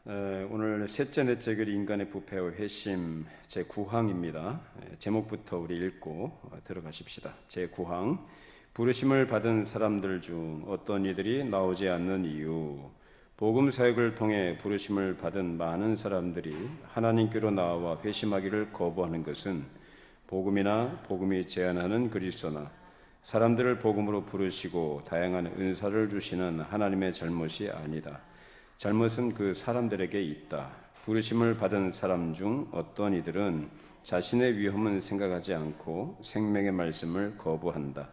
오늘 셋째 넷째 글 인간의 부패와 회심 제9항입니다. 제목부터 우리 읽고 들어가십시다. 제9항 부르심을 받은 사람들 중 어떤 이들이 나오지 않는 이유. 복음 사역을 통해 부르심을 받은 많은 사람들이 하나님께로 나와 회심하기를 거부하는 것은 복음이나 복음이 제안하는 그리스도나 사람들을 복음으로 부르시고 다양한 은사를 주시는 하나님의 잘못이 아니다. 잘못은 그 사람들에게 있다. 부르심을 받은 사람 중 어떤 이들은 자신의 위험은 생각하지 않고 생명의 말씀을 거부한다.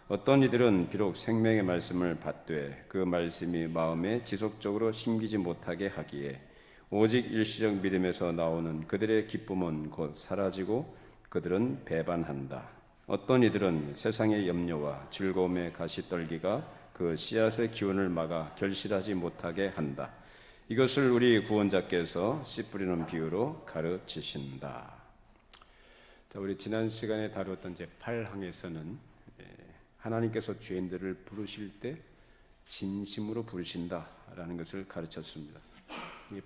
어떤 이들은 비록 생명의 말씀을 받되 그 말씀이 마음에 지속적으로 심기지 못하게 하기에 오직 일시적 믿음에서 나오는 그들의 기쁨은 곧 사라지고 그들은 배반한다. 어떤 이들은 세상의 염려와 즐거움의 가시떨기가 그 씨앗의 기운을 막아 결실하지 못하게 한다. 이것을 우리 구원자께서 씨 뿌리는 비유로 가르치신다. 자, 우리 지난 시간에 다루었던 제8항에서는 하나님께서 죄인들을 부르실 때 진심으로 부르신다라는 것을 가르쳤습니다.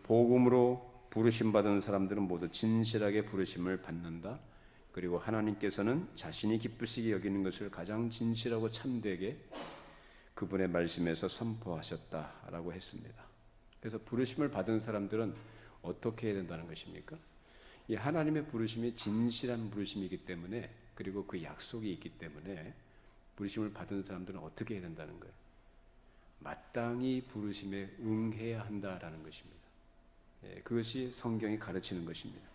복음으로 부르심 받은 사람들은 모두 진실하게 부르심을 받는다. 그리고 하나님께서는 자신이 기쁘시게 여기는 것을 가장 진실하고 참되게 그분의 말씀에서 선포하셨다라고 했습니다. 그래서 부르심을 받은 사람들은 어떻게 해야 된다는 것입니까? 이 하나님의 부르심이 진실한 부르심이기 때문에, 그리고 그 약속이 있기 때문에 부르심을 받은 사람들은 어떻게 해야 된다는 거예요? 마땅히 부르심에 응해야 한다라는 것입니다. 그것이 성경이 가르치는 것입니다.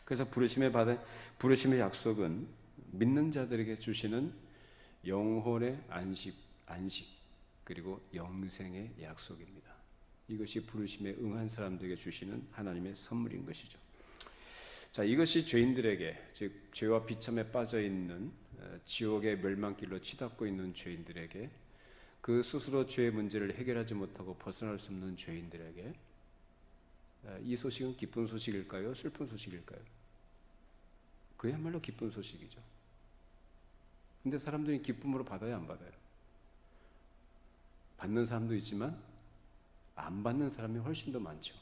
그래서 부르심의 약속은 믿는 자들에게 주시는 영혼의 안식 그리고 영생의 약속입니다. 이것이 부르심에 응한 사람들에게 주시는 하나님의 선물인 것이죠. 자, 이것이 죄인들에게, 즉 죄와 비참에 빠져 있는 지옥의 멸망길로 치닫고 있는 죄인들에게, 그 스스로 죄의 문제를 해결하지 못하고 벗어날 수 없는 죄인들에게 이 소식은 기쁜 소식일까요? 슬픈 소식일까요? 그야말로 기쁜 소식이죠. 근데 사람들이 기쁨으로 받아야 안 받아요? 받는 사람도 있지만 안 받는 사람이 훨씬 더 많죠.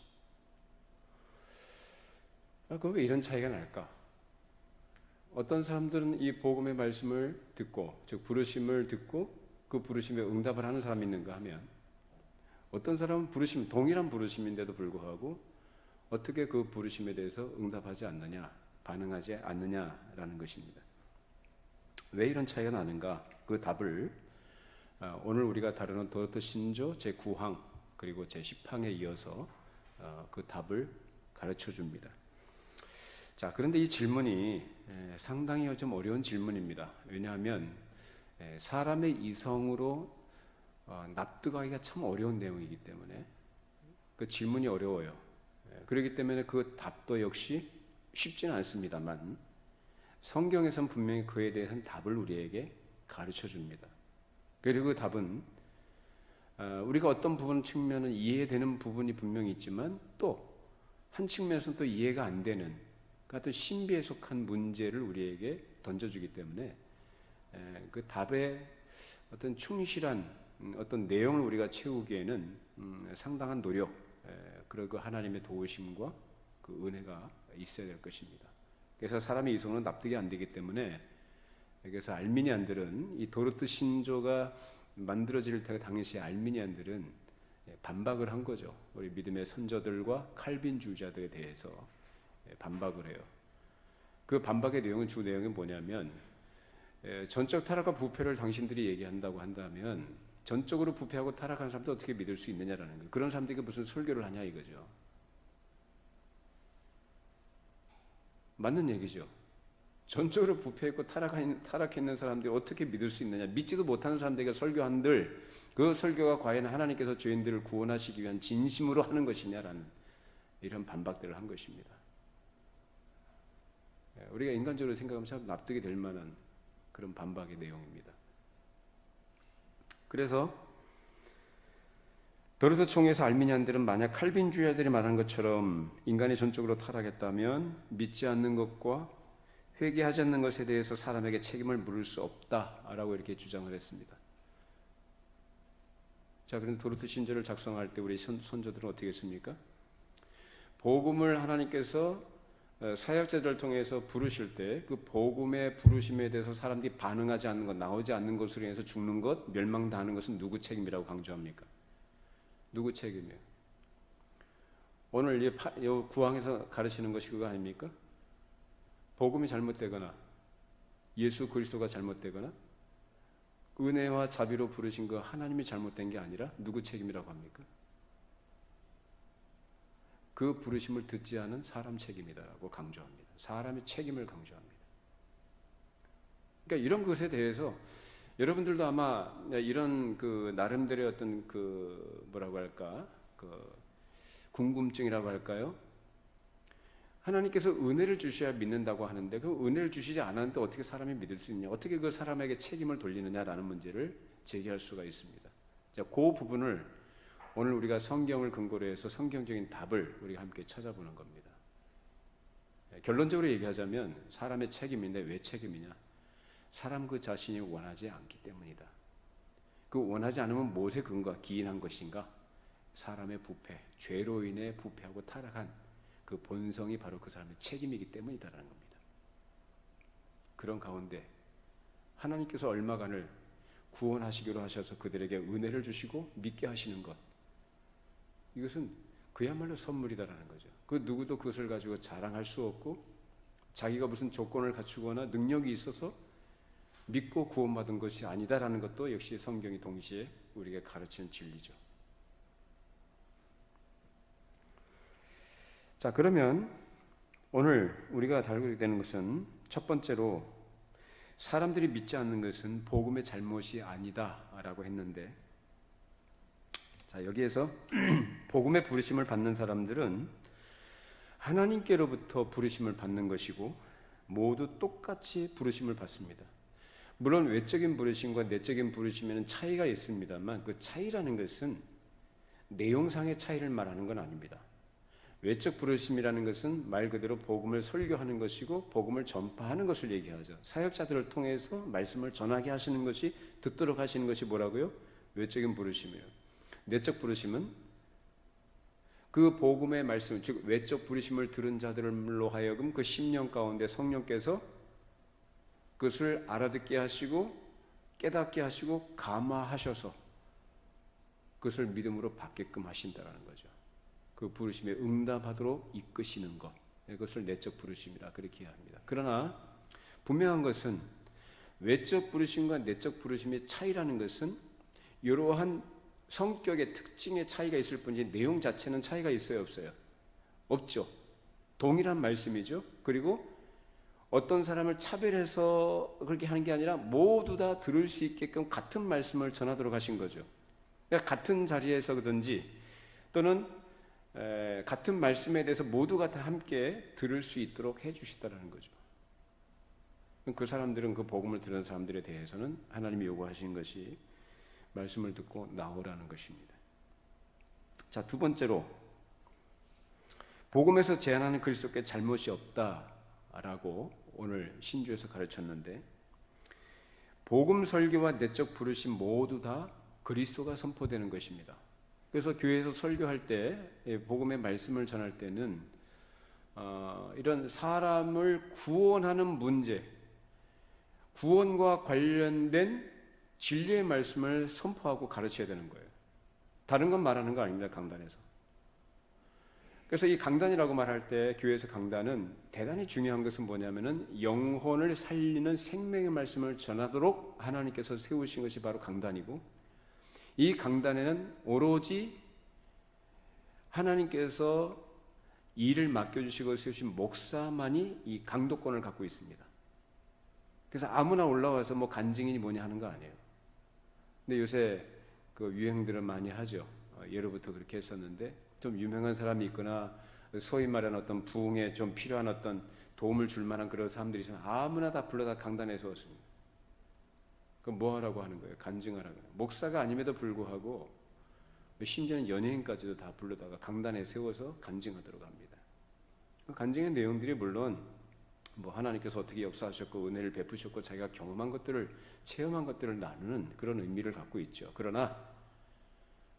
그럼 왜 이런 차이가 날까? 어떤 사람들은 이 복음의 말씀을 듣고, 즉 부르심을 듣고 그 부르심에 응답을 하는 사람이 있는가 하면, 어떤 사람은 동일한 부르심인데도 불구하고 어떻게 그 부르심에 대해서 응답하지 않느냐, 반응하지 않느냐라는 것입니다. 왜 이런 차이가 나는가? 그 답을 오늘 우리가 다루는 도르트 신조 제9항 그리고 제10항에 이어서 그 답을 가르쳐 줍니다. 자, 그런데 이 질문이 상당히 좀 어려운 질문입니다. 왜냐하면 사람의 이성으로 납득하기가 참 어려운 내용이기 때문에 그 질문이 어려워요. 그렇기 때문에 그 답도 역시 쉽지는 않습니다만 성경에서는 분명히 그에 대한 답을 우리에게 가르쳐 줍니다. 그리고 그 답은 우리가 어떤 측면은 이해되는 부분이 분명히 있지만 또 한 측면에서는 또 이해가 안 되는 같은 신비에 속한 문제를 우리에게 던져주기 때문에 그 답에 어떤 충실한 어떤 내용을 우리가 채우기에는 상당한 노력, 그리고 하나님의 도우심과 그 은혜가 있어야 될 것입니다. 그래서 사람의 이성은 납득이 안 되기 때문에, 그래서 알미니안들은, 이 도르트 신조가 만들어질 때 당시 알미니안들은 반박을 한 거죠. 우리 믿음의 선조들과 칼빈주의자들에 대해서 반박을 해요. 그 반박의 내용은, 주 내용은 뭐냐면, 전적 타락과 부패를 당신들이 얘기한다고 한다면 전적으로 부패하고 타락한 사람들 어떻게 믿을 수 있느냐라는 거예요. 그런 사람들이 무슨 설교를 하냐 이거죠. 맞는 얘기죠. 전적으로 부패했고 타락했는 사람들이 어떻게 믿을 수 있느냐, 믿지도 못하는 사람들에게 설교한들 그 설교가 과연 하나님께서 죄인들을 구원하시기 위한 진심으로 하는 것이냐라는 이런 반박들을 한 것입니다. 우리가 인간적으로 생각하면 참 납득이 될 만한 그런 반박의 내용입니다. 그래서 도르트 총회에서 알미니안들은 만약 칼빈주의자들이 말한 것처럼 인간이 전적으로 타락했다면 믿지 않는 것과 회개하지 않는 것에 대해서 사람에게 책임을 물을 수 없다라고 이렇게 주장을 했습니다. 자, 그런데 도르트 신조를 작성할 때 우리 선조들은 어떻게 했습니까? 복음을 하나님께서 사역자들을 통해서 부르실 때 그 복음의 부르심에 대해서 사람들이 반응하지 않는 것, 나오지 않는 것으로 인해서 죽는 것, 멸망당하는 것은 누구 책임이라고 강조합니까? 누구 책임이에요? 오늘 이 구항에서 가르치는 것이 그거 아닙니까? 복음이 잘못되거나 예수 그리스도가 잘못되거나 은혜와 자비로 부르신 그 하나님이 잘못된 게 아니라 누구 책임이라고 합니까? 그 부르심을 듣지 않은 사람 책임이다라고 강조합니다. 사람의 책임을 강조합니다. 그러니까 이런 것에 대해서 여러분들도 아마 이런 그 나름대로의 어떤 그 뭐라고 할까, 그 궁금증이라고 할까요? 하나님께서 은혜를 주셔야 믿는다고 하는데 그 은혜를 주시지 않았는데 어떻게 사람이 믿을 수 있냐? 어떻게 그 사람에게 책임을 돌리느냐라는 문제를 제기할 수가 있습니다. 자, 그 부분을 오늘 우리가 성경을 근거로 해서 성경적인 답을 우리가 함께 찾아보는 겁니다. 결론적으로 얘기하자면 사람의 책임인데 왜 책임이냐? 사람 그 자신이 원하지 않기 때문이다. 그 원하지 않으면 무엇에 기인한 것인가? 사람의 부패, 죄로 인해 부패하고 타락한 그 본성이 바로 그 사람의 책임이기 때문이다라는 겁니다. 그런 가운데 하나님께서 얼마간을 구원하시기로 하셔서 그들에게 은혜를 주시고 믿게 하시는 것, 이것은 그야말로 선물이다라는 거죠. 그 누구도 그것을 가지고 자랑할 수 없고 자기가 무슨 조건을 갖추거나 능력이 있어서 믿고 구원받은 것이 아니다라는 것도 역시 성경이 동시에 우리에게 가르치는 진리죠. 자, 그러면 오늘 우리가 다루게 되는 것은 첫 번째로 사람들이 믿지 않는 것은 복음의 잘못이 아니다라고 했는데, 자, 여기에서 복음의 부르심을 받는 사람들은 하나님께로부터 부르심을 받는 것이고 모두 똑같이 부르심을 받습니다. 물론 외적인 부르심과 내적인 부르심에는 차이가 있습니다만 그 차이라는 것은 내용상의 차이를 말하는 건 아닙니다. 외적 부르심이라는 것은 말 그대로 복음을 설교하는 것이고 복음을 전파하는 것을 얘기하죠. 사역자들을 통해서 말씀을 전하게 하시는 것이, 듣도록 하시는 것이 뭐라고요? 외적인 부르심이에요. 내적 부르심은 그 복음의 말씀, 즉 외적 부르심을 들은 자들로 하여금 그 심령 가운데 성령께서 그것을 알아듣게 하시고 깨닫게 하시고 감화하셔서 그것을 믿음으로 받게끔 하신다는 거죠. 그 부르심에 응답하도록 이끄시는 것, 이것을 내적 부르심이라 그렇게 이해합니다. 그러나 분명한 것은 외적 부르심과 내적 부르심의 차이라는 것은 이러한 성격의 특징의 차이가 있을 뿐이지 내용 자체는 차이가 있어요, 없어요? 없죠. 동일한 말씀이죠. 그리고 어떤 사람을 차별해서 그렇게 하는 게 아니라 모두 다 들을 수 있게끔 같은 말씀을 전하도록 하신 거죠. 그러니까 같은 자리에서든지 또는 같은 말씀에 대해서 모두가 다 함께 들을 수 있도록 해주시다라는 거죠. 그 사람들은, 그 복음을 들은 사람들에 대해서는 하나님이 요구하시는 것이 말씀을 듣고 나오라는 것입니다. 자, 두 번째로 복음에서 제안하는 그리스도께 잘못이 없다라고 오늘 신주에서 가르쳤는데, 복음 설교와 내적 부르심 모두 다 그리스도가 선포되는 것입니다. 그래서 교회에서 설교할 때, 복음의 말씀을 전할 때는 이런 사람을 구원하는 문제, 구원과 관련된 진리의 말씀을 선포하고 가르쳐야 되는 거예요. 다른 건 말하는 거 아닙니다, 강단에서. 그래서 이 강단이라고 말할 때 교회에서 강단은 대단히 중요한 것은 뭐냐면은 영혼을 살리는 생명의 말씀을 전하도록 하나님께서 세우신 것이 바로 강단이고, 이 강단에는 오로지 하나님께서 일을 맡겨주시고 세우신 목사만이 이 강도권을 갖고 있습니다. 그래서 아무나 올라와서 뭐 간증이니 뭐니 하는 거 아니에요. 근데 요새 그 유행들은 많이 하죠. 예로부터 그렇게 했었는데, 좀 유명한 사람이 있거나 소위 말하는 어떤 부흥에 좀 필요한 어떤 도움을 줄 만한 그런 사람들이 있으면 아무나 다 불러다 강단에 세웠습니다. 그럼 뭐 하라고 하는 거예요? 간증하라고. 목사가 아님에도 불구하고 심지어는 연예인까지도 다 불러다가 강단에 세워서 간증하도록 합니다. 그 간증의 내용들이 물론 뭐 하나님께서 어떻게 역사하셨고 은혜를 베푸셨고 자기가 경험한 것들을, 체험한 것들을 나누는 그런 의미를 갖고 있죠. 그러나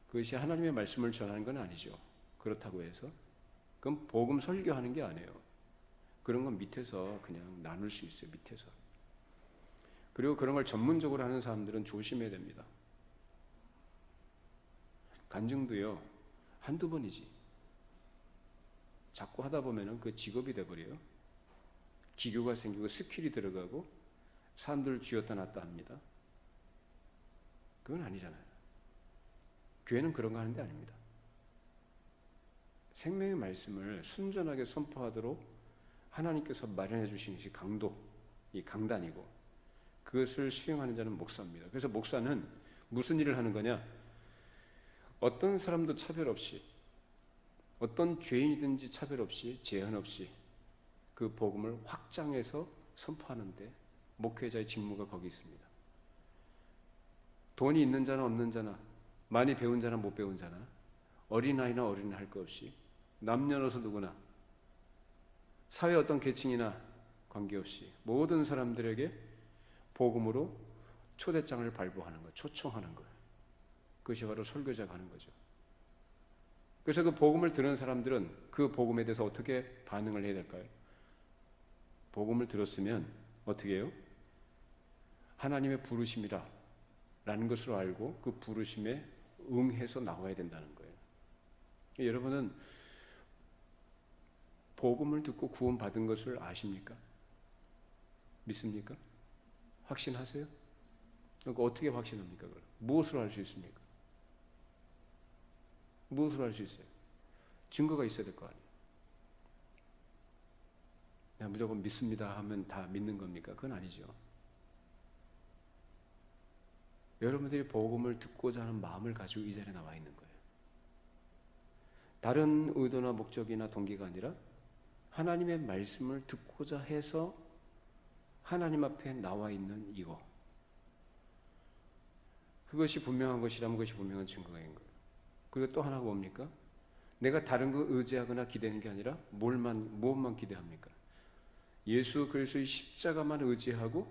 그것이 하나님의 말씀을 전하는 건 아니죠. 그렇다고 해서 그건 복음 설교하는 게 아니에요. 그런 건 밑에서 그냥 나눌 수 있어요. 밑에서. 그리고 그런 걸 전문적으로 하는 사람들은 조심해야 됩니다. 간증도요, 한두 번이지. 자꾸 하다 보면은 그 직업이 돼버려요. 기교가 생기고 스킬이 들어가고 사람들을 쥐었다 놨다 합니다. 그건 아니잖아요. 교회는 그런 거 하는 데 아닙니다. 생명의 말씀을 순전하게 선포하도록 하나님께서 마련해 주신 것이 강도, 이 강단이고 그것을 수행하는 자는 목사입니다. 그래서 목사는 무슨 일을 하는 거냐? 어떤 사람도 차별 없이, 어떤 죄인이든지 차별 없이, 제한 없이 그 복음을 확장해서 선포하는데 목회자의 직무가 거기 있습니다. 돈이 있는 자나 없는 자나, 많이 배운 자나 못 배운 자나, 어린아이나 어린이 할 것 없이 남녀노소 누구나 사회 어떤 계층이나 관계없이 모든 사람들에게 복음으로 초대장을 발부하는 것, 초청하는 것. 그것이 바로 설교자가 하는 거죠. 그래서 그 복음을 들은 사람들은 그 복음에 대해서 어떻게 반응을 해야 될까요? 복음을 들었으면 어떻게 해요? 하나님의 부르심이라 라는 것을 알고 그 부르심에 응해서 나와야 된다는 거예요. 여러분은 복음을 듣고 구원받은 것을 아십니까? 믿습니까? 확신하세요? 그러니까 어떻게 확신합니까? 그럼? 무엇으로 알 수 있습니까? 무엇으로 알 수 있어요? 증거가 있어야 될 거 아니에요. 내가 무조건 믿습니다 하면 다 믿는 겁니까? 그건 아니죠. 여러분들이 복음을 듣고자 하는 마음을 가지고 이 자리에 나와 있는 거예요. 다른 의도나 목적이나 동기가 아니라 하나님의 말씀을 듣고자 해서 하나님 앞에 나와 있는 이거. 그것이 분명한 것이라면 그것이 분명한 증거인 거예요. 그리고 또 하나가 뭡니까? 내가 다른 거 의지하거나 기대는 게 아니라 무엇만 기대합니까? 예수 그리스도의 십자가만 의지하고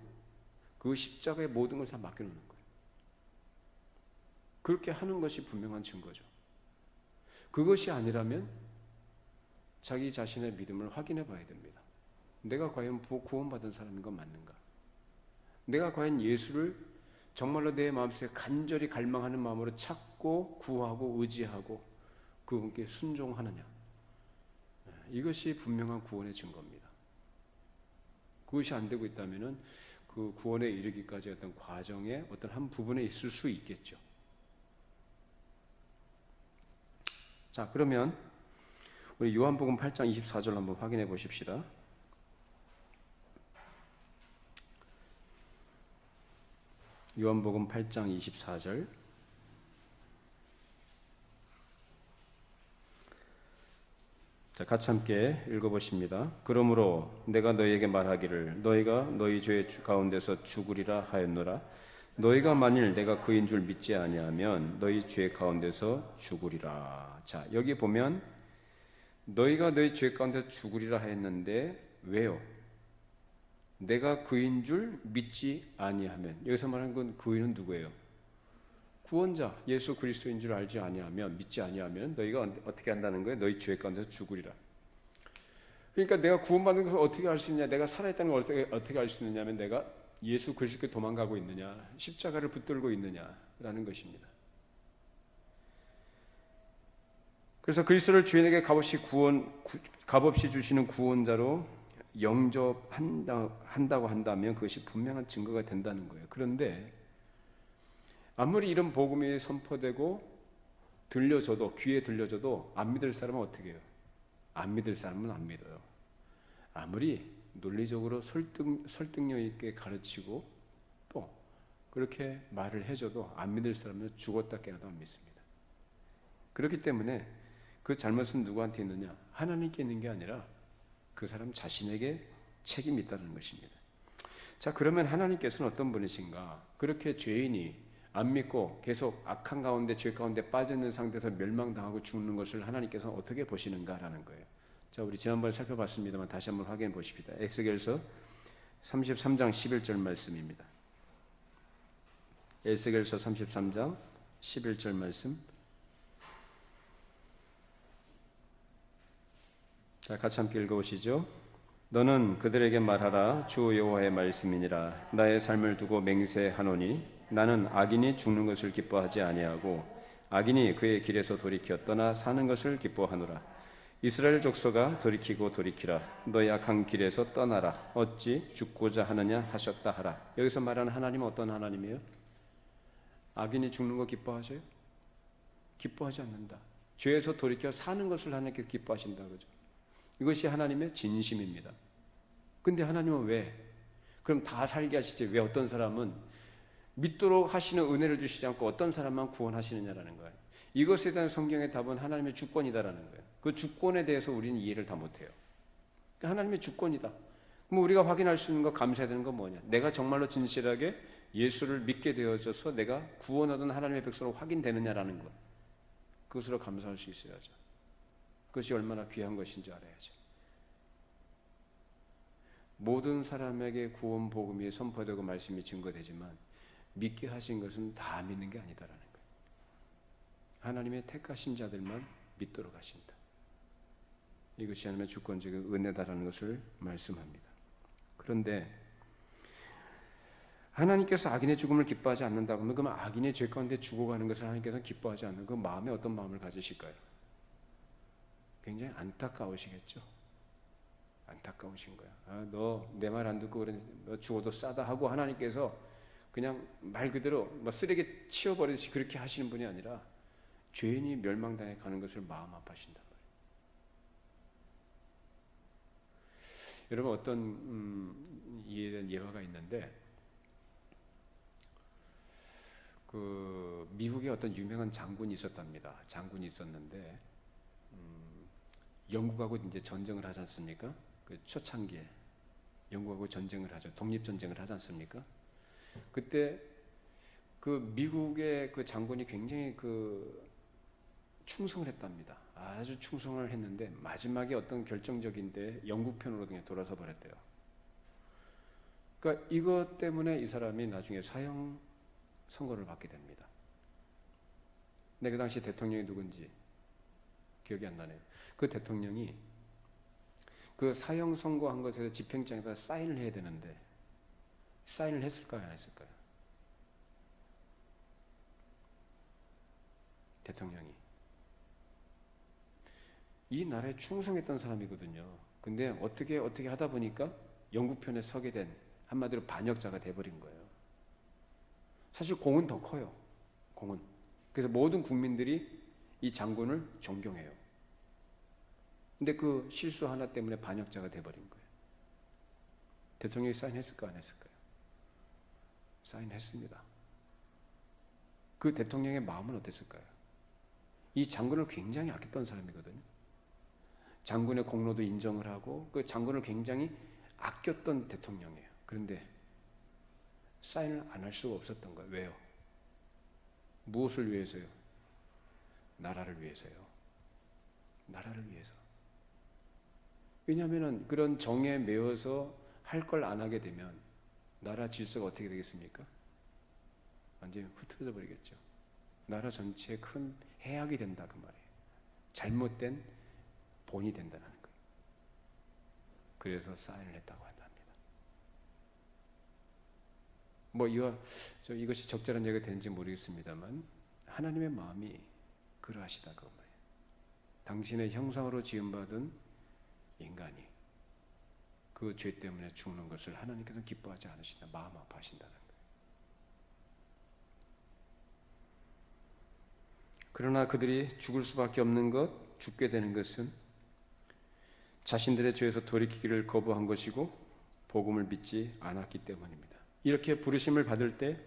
그 십자가의 모든 것을 다 맡겨놓는 거예요. 그렇게 하는 것이 분명한 증거죠. 그것이 아니라면 자기 자신의 믿음을 확인해 봐야 됩니다. 내가 과연 구원받은 사람인 건 맞는가? 내가 과연 예수를 정말로 내 마음속에 간절히 갈망하는 마음으로 찾고 구하고 의지하고 그분께 순종하느냐? 이것이 분명한 구원의 증거입니다. 그것이 안 되고 있다면은 그 구원에 이르기까지 어떤 과정의 어떤 한 부분에 있을 수 있겠죠. 자, 그러면 우리 요한복음 8장 24절 한번 확인해 보십시다. 요한복음 8장 24절. 자, 같이 함께 읽어보십니다. 그러므로 내가 너희에게 말하기를 너희가 너희 죄 가운데서 죽으리라 하였노라. 너희가 만일 내가 그인 줄 믿지 아니하면 너희 죄 가운데서 죽으리라. 자, 여기 보면 너희가 너희 죄 가운데서 죽으리라 하였는데 왜요? 내가 그인 줄 믿지 아니하면. 여기서 말하는 건 그인은 누구예요? 구원자 예수 그리스도인 줄 알지 아니하면, 믿지 아니하면 너희가 어떻게 한다는 거예요? 너희 죄 가운데서 죽으리라. 그러니까 내가 구원받는 것을 어떻게 알 수 있냐, 내가 살아있다는 걸 어떻게 알 수 있느냐면 내가 예수 그리스도께 도망가고 있느냐, 십자가를 붙들고 있느냐라는 것입니다. 그래서 그리스도를 주인에게 값없이 주시는 구원자로 영접한다고 한다면 그것이 분명한 증거가 된다는 거예요. 그런데 아무리 이런 복음이 선포되고 들려줘도, 귀에 들려줘도 안 믿을 사람은 어떻게 해요? 안 믿을 사람은 안 믿어요. 아무리 논리적으로 설득력 있게 가르치고 또 그렇게 말을 해줘도 안 믿을 사람은 죽었다 깨어나도 안 믿습니다. 그렇기 때문에 그 잘못은 누구한테 있느냐? 하나님께 있는 게 아니라 그 사람 자신에게 책임이 있다는 것입니다. 자, 그러면 하나님께서는 어떤 분이신가? 그렇게 죄인이 안 믿고 계속 악한 가운데, 죄 가운데 빠져있는 상태에서 멸망당하고 죽는 것을 하나님께서는 어떻게 보시는가라는 거예요. 자, 우리 지난번에 살펴봤습니다만 다시 한번 확인해 보십시다. 에스겔서 33장 11절 말씀입니다. 에스겔서 33장 11절 말씀. 자, 같이 함께 읽어보시죠. 너는 그들에게 말하라. 주 여호와의 말씀이니라. 나의 삶을 두고 맹세하노니 나는 악인이 죽는 것을 기뻐하지 아니하고 악인이 그의 길에서 돌이켜 떠나 사는 것을 기뻐하노라. 이스라엘 족속아 돌이키고 돌이키라. 너의 악한 길에서 떠나라. 어찌 죽고자 하느냐 하셨다 하라. 여기서 말하는 하나님은 어떤 하나님이에요? 악인이 죽는 거 기뻐하세요? 기뻐하지 않는다. 죄에서 돌이켜 사는 것을 하나님께 기뻐하신다, 그죠? 이것이 하나님의 진심입니다. 근데 하나님은 왜? 그럼 다 살게 하시지 왜 어떤 사람은 믿도록 하시는 은혜를 주시지 않고 어떤 사람만 구원하시느냐라는 거예요. 이것에 대한 성경의 답은 하나님의 주권이다라는 거예요. 그 주권에 대해서 우리는 이해를 다 못해요. 하나님의 주권이다. 그럼 우리가 확인할 수 있는 거, 감사해야 되는 건 뭐냐? 내가 정말로 진실하게 예수를 믿게 되어져서 내가 구원하던 하나님의 백성으로 확인되느냐라는 것. 그것으로 감사할 수 있어야죠. 그것이 얼마나 귀한 것인지 알아야죠. 모든 사람에게 구원 복음이 선포되고 말씀이 증거되지만 믿게 하신 것은 다 믿는 게 아니다라는 거예요. 하나님의 택하신 자들만 믿도록 하신다. 이것이 하나님의 주권적인 은혜다라는 것을 말씀합니다. 그런데 하나님께서 악인의 죽음을 기뻐하지 않는다고 하면 그러면 악인의 죄 가운데 죽어가는 것을 하나님께서는 기뻐하지 않는 그 마음에 어떤 마음을 가지실까요? 굉장히 안타까우시겠죠. 안타까우신 거야. 너 내 말 안 듣고 그래, 너 죽어도 싸다 하고 하나님께서 그냥 말 그대로 쓰레기 치워버리듯이 그렇게 하시는 분이 아니라 죄인이 멸망당해 가는 것을 마음 아파하신단 말이에요. 여러분 어떤 이에 대한 예화가 있는데 그 미국에 어떤 유명한 장군이 있었답니다. 장군이 있었는데 영국하고 이제 전쟁을 하지 않습니까? 그 초창기에 영국하고 전쟁을 하죠. 독립전쟁을 하지 않습니까? 그때 그 미국의 그 장군이 굉장히 그 충성을 했답니다. 아주 충성을 했는데 마지막에 어떤 결정적인데 영국 편으로 그냥 돌아서 버렸대요. 그러니까 이것 때문에 이 사람이 나중에 사형 선고를 받게 됩니다. 근데 그 당시 대통령이 누군지 기억이 안 나네요. 그 대통령이 그 사형 선고한 것에서 집행장에다 사인을 해야 되는데 사인을 했을까요? 안 했을까요? 대통령이 이 나라에 충성했던 사람이거든요. 근데 어떻게 하다 보니까 영국 편에 서게 된 한마디로 반역자가 돼버린 거예요. 사실 공은 더 커요. 공은. 그래서 모든 국민들이 이 장군을 존경해요. 근데 그 실수 하나 때문에 반역자가 돼버린 거예요. 대통령이 사인했을까 안 했을까요? 사인했습니다. 그 대통령의 마음은 어땠을까요? 이 장군을 굉장히 아꼈던 사람이거든요. 장군의 공로도 인정을 하고 그 장군을 굉장히 아꼈던 대통령이에요. 그런데 사인을 안 할 수가 없었던 거예요. 왜요? 무엇을 위해서요? 나라를 위해서요. 나라를 위해서. 왜냐하면 그런 정에 매여서 할 걸 안 하게 되면 나라 질서가 어떻게 되겠습니까? 완전히 흐트러져 버리겠죠. 나라 전체에 큰 해악이 된다 그 말이에요. 잘못된 본이 된다는 거예요. 그래서 사인을 했다고 한답니다. 이것이 적절한 얘기가 되는지 모르겠습니다만 하나님의 마음이 그러하시다 그 말이에요. 당신의 형상으로 지음받은 인간이 그 죄 때문에 죽는 것을 하나님께서는 기뻐하지 않으신다. 마음 아파하신다는 거예요. 그러나 그들이 죽을 수밖에 없는 것, 죽게 되는 것은 자신들의 죄에서 돌이키기를 거부한 것이고 복음을 믿지 않았기 때문입니다. 이렇게 부르심을 받을 때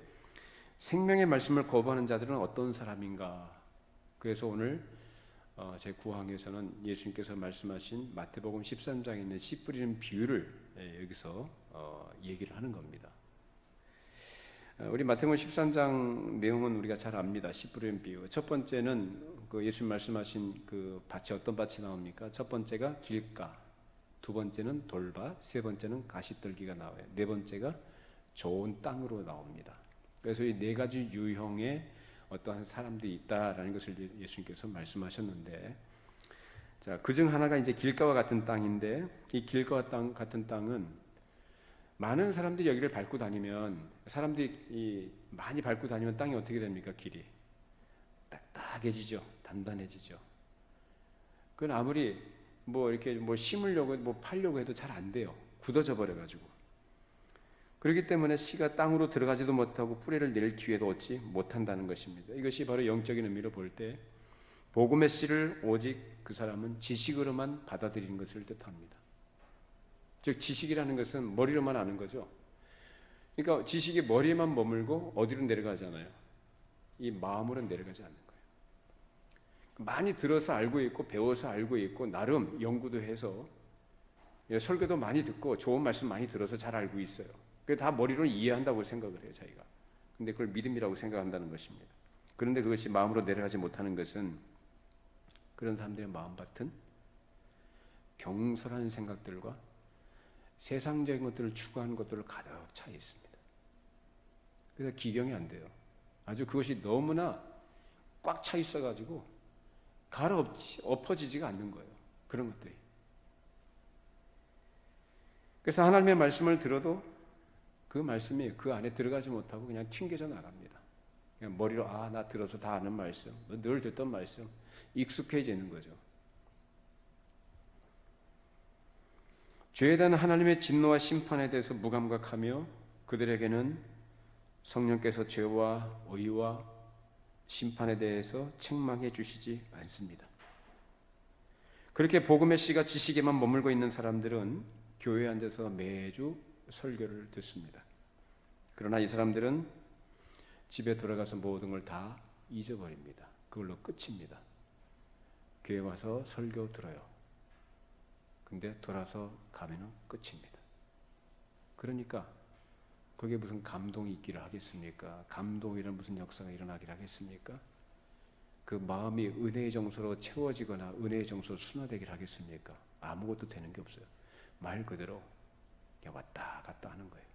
생명의 말씀을 거부하는 자들은 어떤 사람인가? 그래서 오늘 제 9항에서는 예수님께서 말씀하신 마태복음 13장에 있는 씨 뿌리는 비유를 여기서 얘기를 하는 겁니다. 우리 마태복음 13장 내용은 우리가 잘 압니다. 씨 뿌리는 비유. 첫 번째는 그 예수님 말씀하신 그 밭이 어떤 밭이 나옵니까? 첫 번째가 길가, 두 번째는 돌밭, 세 번째는 가시떨기가 나와요. 네 번째가 좋은 땅으로 나옵니다. 그래서 이 네 가지 유형의 어떠한 사람들이 있다라는 것을 예수님께서 말씀하셨는데 자, 그중 하나가 이제 길가와 같은 땅인데, 이 길가와 같은 땅은 많은 사람들이 여기를 밟고 다니면, 사람들이 많이 밟고 다니면 땅이 어떻게 됩니까? 길이 딱딱해지죠. 단단해지죠. 그건 아무리 이렇게 심으려고 파려고 해도 잘 안 돼요. 굳어져 버려가지고. 그렇기 때문에 씨가 땅으로 들어가지도 못하고 뿌리를 낼 기회도 얻지 못한다는 것입니다. 이것이 바로 영적인 의미로 볼 때 복음의 씨를 오직 그 사람은 지식으로만 받아들이는 것을 뜻합니다. 즉 지식이라는 것은 머리로만 아는 거죠. 그러니까 지식이 머리에만 머물고 어디로 내려가잖아요. 이 마음으로 내려가지 않는 거예요. 많이 들어서 알고 있고 배워서 알고 있고 나름 연구도 해서 설교도 많이 듣고 좋은 말씀 많이 들어서 잘 알고 있어요. 그게 다 머리로 이해한다고 생각을 해요, 자기가. 근데 그걸 믿음이라고 생각한다는 것입니다. 그런데 그것이 마음으로 내려가지 못하는 것은 그런 사람들의 마음밭은 경솔한 생각들과 세상적인 것들을 추구하는 것들을 가득 차 있습니다. 그래서 기경이 안 돼요. 아주 그것이 너무나 꽉 차 있어가지고 엎어지지가 않는 거예요. 그런 것들이. 그래서 하나님의 말씀을 들어도 그 말씀이 그 안에 들어가지 못하고 그냥 튕겨져 나갑니다. 그냥 머리로 나 들어서 다 아는 말씀, 늘 듣던 말씀, 익숙해지는 거죠. 죄에 대한 하나님의 진노와 심판에 대해서 무감각하며 그들에게는 성령께서 죄와 의와 심판에 대해서 책망해 주시지 않습니다. 그렇게 복음의 씨가 지식에만 머물고 있는 사람들은 교회에 앉아서 매주 설교를 듣습니다. 그러나 이 사람들은 집에 돌아가서 모든 걸 다 잊어버립니다. 그걸로 끝입니다. 교회 와서 설교 들어요. 근데 돌아서 가면은 끝입니다. 그러니까 거기에 무슨 감동이 있기를 하겠습니까? 감동이란 무슨 역사가 일어나기를 하겠습니까? 그 마음이 은혜의 정서로 채워지거나 은혜의 정서로 순화되기를 하겠습니까? 아무것도 되는 게 없어요. 말 그대로 왔다 갔다 하는 거예요.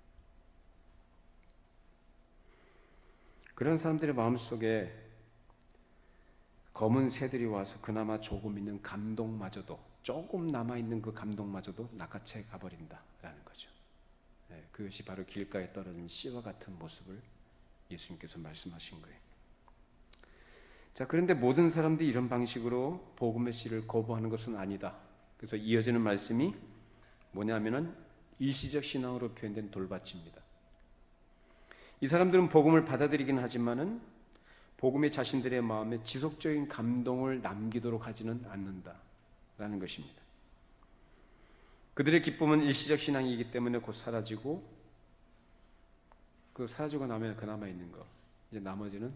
그런 사람들의 마음속에 검은 새들이 와서 그나마 조금 있는 감동마저도, 조금 남아있는 그 감동마저도 낚아채 가버린다라는 거죠. 그것이 바로 길가에 떨어진 씨와 같은 모습을 예수님께서 말씀하신 거예요. 자, 그런데 모든 사람들이 이런 방식으로 복음의 씨를 거부하는 것은 아니다. 그래서 이어지는 말씀이 뭐냐면은 일시적 신앙으로 표현된 돌밭입니다. 이 사람들은 복음을 받아들이긴 하지만은 복음이 자신들의 마음에 지속적인 감동을 남기도록 하지는 않는다라는 것입니다. 그들의 기쁨은 일시적 신앙이기 때문에 곧 사라지고 그 사라지고 나면 그나마 있는 거 이제 나머지는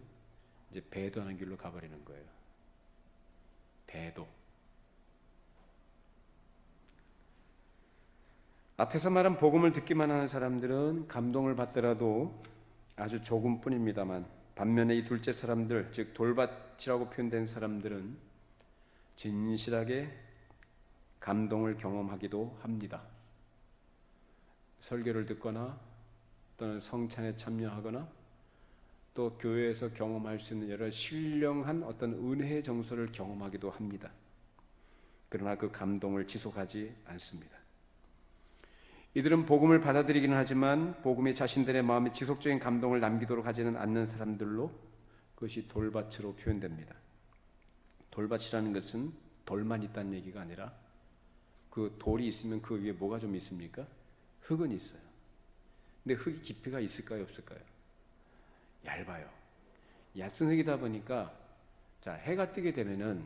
이제 배도하는 길로 가버리는 거예요. 배도. 앞에서 말한 복음을 듣기만 하는 사람들은 감동을 받더라도 아주 조금뿐입니다만 반면에 이 둘째 사람들, 즉 돌밭이라고 표현된 사람들은 진실하게 감동을 경험하기도 합니다. 설교를 듣거나 또는 성찬에 참여하거나 또 교회에서 경험할 수 있는 여러 신령한 어떤 은혜의 정서를 경험하기도 합니다. 그러나 그 감동을 지속하지 않습니다. 이들은 복음을 받아들이기는 하지만 복음이 자신들의 마음에 지속적인 감동을 남기도록 하지는 않는 사람들로 그것이 돌밭으로 표현됩니다. 돌밭이라는 것은 돌만 있다는 얘기가 아니라 그 돌이 있으면 그 위에 뭐가 좀 있습니까? 흙은 있어요. 근데 흙이 깊이가 있을까요, 없을까요? 얇아요. 얕은 흙이다 보니까 자, 해가 뜨게 되면은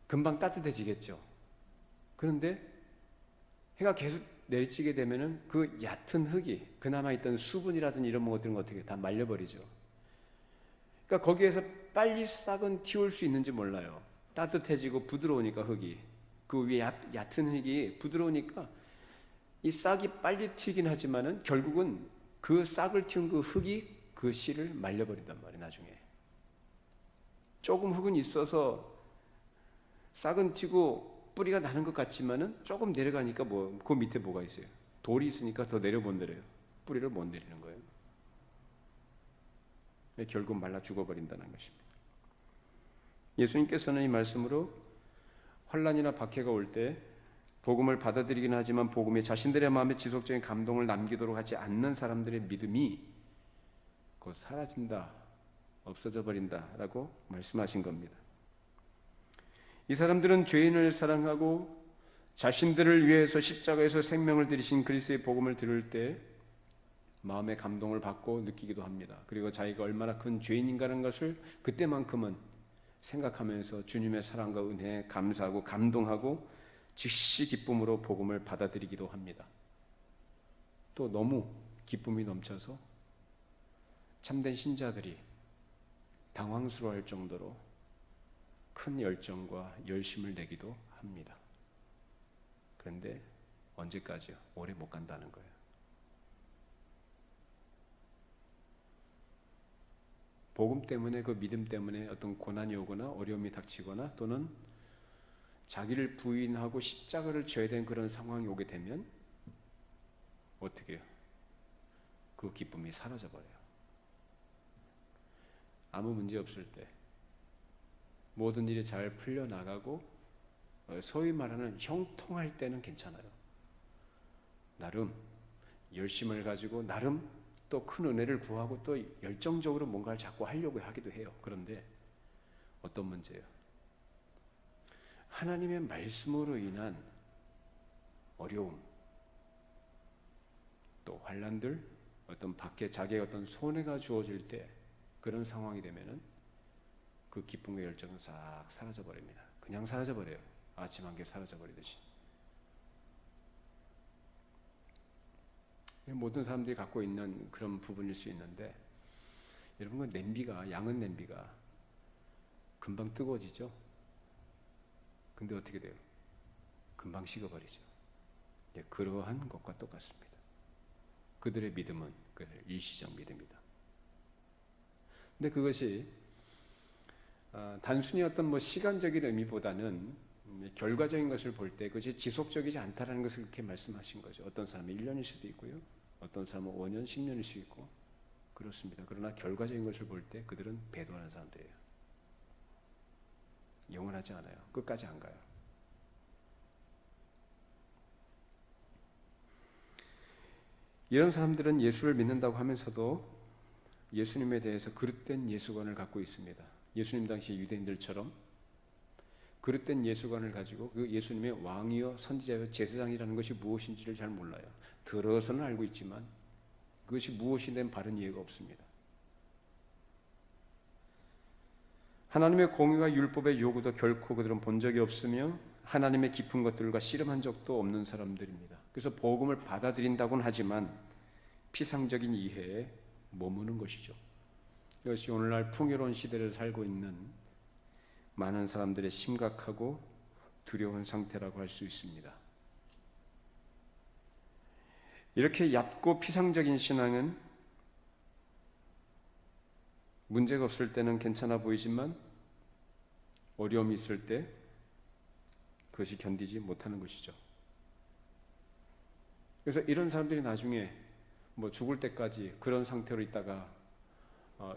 금방 따뜻해지겠죠. 그런데 해가 계속 내리치게 되면은 그 얕은 흙이 그나마 있던 수분이라든지 이런 것들은 어떻게 다 말려버리죠. 그러니까 거기에서 빨리 싹은 틔울 수 있는지 몰라요. 따뜻해지고 부드러우니까 흙이 그 위에 얕은 흙이 부드러우니까 이 싹이 빨리 튀긴 하지만은 결국은 그 싹을 틔운 그 흙이 그 씨를 말려버린단 말이에요. 나중에 조금 흙은 있어서 싹은 튀고 뿌리가 나는 것 같지만은 조금 내려가니까 그 밑에 뭐가 있어요? 돌이 있으니까 더 내려 못 내려요. 뿌리를 못 내리는 거예요. 결국 말라 죽어버린다는 것입니다. 예수님께서는 이 말씀으로 환난이나 박해가 올 때 복음을 받아들이긴 하지만 복음이 자신들의 마음에 지속적인 감동을 남기도록 하지 않는 사람들의 믿음이 곧 사라진다, 없어져 버린다라고 말씀하신 겁니다. 이 사람들은 죄인을 사랑하고 자신들을 위해서 십자가에서 생명을 들이신 그리스도의 복음을 들을 때 마음의 감동을 받고 느끼기도 합니다. 그리고 자기가 얼마나 큰 죄인인가라는 것을 그때만큼은 생각하면서 주님의 사랑과 은혜에 감사하고 감동하고 즉시 기쁨으로 복음을 받아들이기도 합니다. 또 너무 기쁨이 넘쳐서 참된 신자들이 당황스러워할 정도로 큰 열정과 열심을 내기도 합니다. 그런데 언제까지요? 오래 못 간다는 거예요. 복음 때문에, 그 믿음 때문에 어떤 고난이 오거나 어려움이 닥치거나 또는 자기를 부인하고 십자가를 져야 되는 그런 상황이 오게 되면 어떻게 해요? 그 기쁨이 사라져버려요. 아무 문제 없을 때 모든 일이 잘 풀려나가고 소위 말하는 형통할 때는 괜찮아요. 나름 열심을 가지고 나름 또 큰 은혜를 구하고 또 열정적으로 뭔가를 자꾸 하려고 하기도 해요. 그런데 어떤 문제예요? 하나님의 말씀으로 인한 어려움, 또 환난들, 어떤 밖에 자기의 어떤 손해가 주어질 때 그런 상황이 되면은 그 기쁨과 열정은 싹 사라져 버립니다. 그냥 사라져 버려요. 아침 한 개 사라져 버리듯이. 모든 사람들이 갖고 있는 그런 부분일 수 있는데, 여러분, 그 냄비가, 양은 냄비가 금방 뜨거워지죠. 근데 어떻게 돼요? 금방 식어버리죠. 그러한 것과 똑같습니다. 그들의 믿음은 일시적 믿음이다. 근데 그것이 단순히 어떤 시간적인 의미보다는 결과적인 것을 볼 때 그것이 지속적이지 않다라는 것을 이렇게 말씀하신 거죠. 어떤 사람은 1년일 수도 있고요. 어떤 사람은 5년, 10년일 수 있고 그렇습니다. 그러나 결과적인 것을 볼 때 그들은 배도하는 사람들이에요. 영원하지 않아요. 끝까지 안 가요. 이런 사람들은 예수를 믿는다고 하면서도 예수님에 대해서 그릇된 예수관을 갖고 있습니다. 예수님 당시 유대인들처럼 그릇된 예수관을 가지고 그 예수님의 왕이요 선지자요 제사장이라는 것이 무엇인지를 잘 몰라요. 들어서는 알고 있지만 그것이 무엇이 된 바른 이해가 없습니다. 하나님의 공의와 율법의 요구도 결코 그들은 본 적이 없으며 하나님의 깊은 것들과 씨름한 적도 없는 사람들입니다. 그래서 복음을 받아들인다고는 하지만 피상적인 이해에 머무는 것이죠. 이것이 오늘날 풍요로운 시대를 살고 있는 많은 사람들의 심각하고 두려운 상태라고 할 수 있습니다. 이렇게 얕고 피상적인 신앙은 문제가 없을 때는 괜찮아 보이지만 어려움이 있을 때 그것이 견디지 못하는 것이죠. 그래서 이런 사람들이 나중에 죽을 때까지 그런 상태로 있다가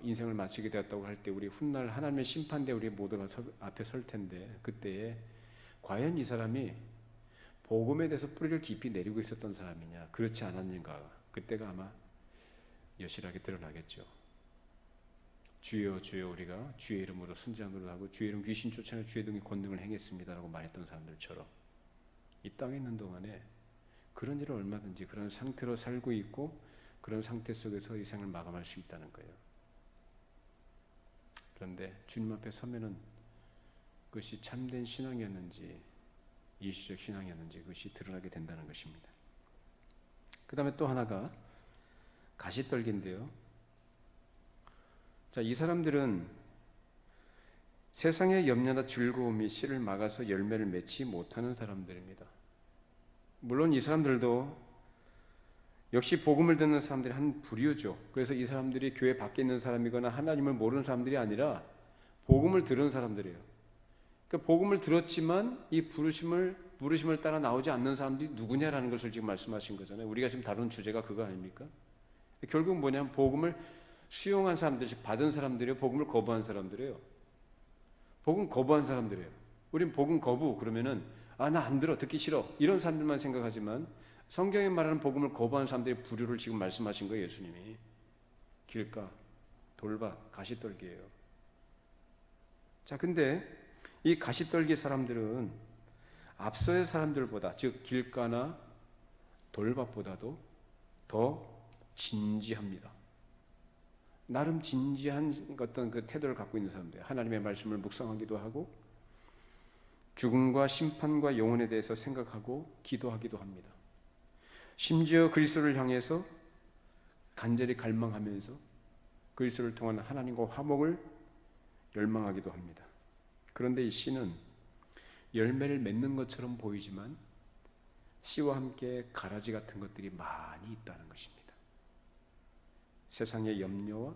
인생을 마치게 되었다고 할 때 우리 훗날 하나님의 심판대 우리 모두가 앞에 설 텐데 그때에 과연 이 사람이 복음에 대해서 뿌리를 깊이 내리고 있었던 사람이냐 그렇지 않았는가 그때가 아마 여실하게 드러나겠죠. 주여 주여 우리가 주의 이름으로 순장으로 하고 주의 이름 귀신 쫓아내 주의 등의 권능을 행했습니다라고 말했던 사람들처럼 이 땅에 있는 동안에 그런 일을 얼마든지 그런 상태로 살고 있고 그런 상태 속에서 이 생을 마감할 수 있다는 거예요. 그런데 주님 앞에 서면은 그것이 참된 신앙이었는지 일시적 신앙이었는지 그것이 드러나게 된다는 것입니다. 그 다음에 또 하나가 가시떨기인데요. 자, 이 사람들은 세상의 염려나 즐거움이 씨를 막아서 열매를 맺지 못하는 사람들입니다. 물론 이 사람들도 역시 복음을 듣는 사람들이 한 부류죠. 그래서 이 사람들이 교회 밖에 있는 사람이거나 하나님을 모르는 사람들이 아니라 복음을 들은 사람들이에요. 그러니까 복음을 들었지만 이 부르심을 따라 나오지 않는 사람들이 누구냐라는 것을 지금 말씀하신 거잖아요. 우리가 지금 다루는 주제가 그거 아닙니까? 결국 뭐냐면 복음을 수용한 사람들, 즉 받은 사람들이에요. 복음을 거부한 사람들이에요. 복음 거부한 사람들이에요. 우린 복음 거부 그러면은 나 안 들어, 듣기 싫어, 이런 사람들만 생각하지만 성경에 말하는 복음을 거부하는 사람들의 부류를 지금 말씀하신 거예요. 예수님이 길가, 돌밭, 가시떨기예요. 자, 근데 이 가시떨기 사람들은 앞서의 사람들보다, 즉 길가나 돌밭보다도 더 진지합니다. 나름 진지한 어떤 그 태도를 갖고 있는 사람들, 하나님의 말씀을 묵상하기도 하고 죽음과 심판과 영혼에 대해서 생각하고 기도하기도 합니다. 심지어 그리스도를 향해서 간절히 갈망하면서 그리스도를 통한 하나님과 화목을 열망하기도 합니다. 그런데 이 씨는 열매를 맺는 것처럼 보이지만 씨와 함께 가라지 같은 것들이 많이 있다는 것입니다. 세상의 염려와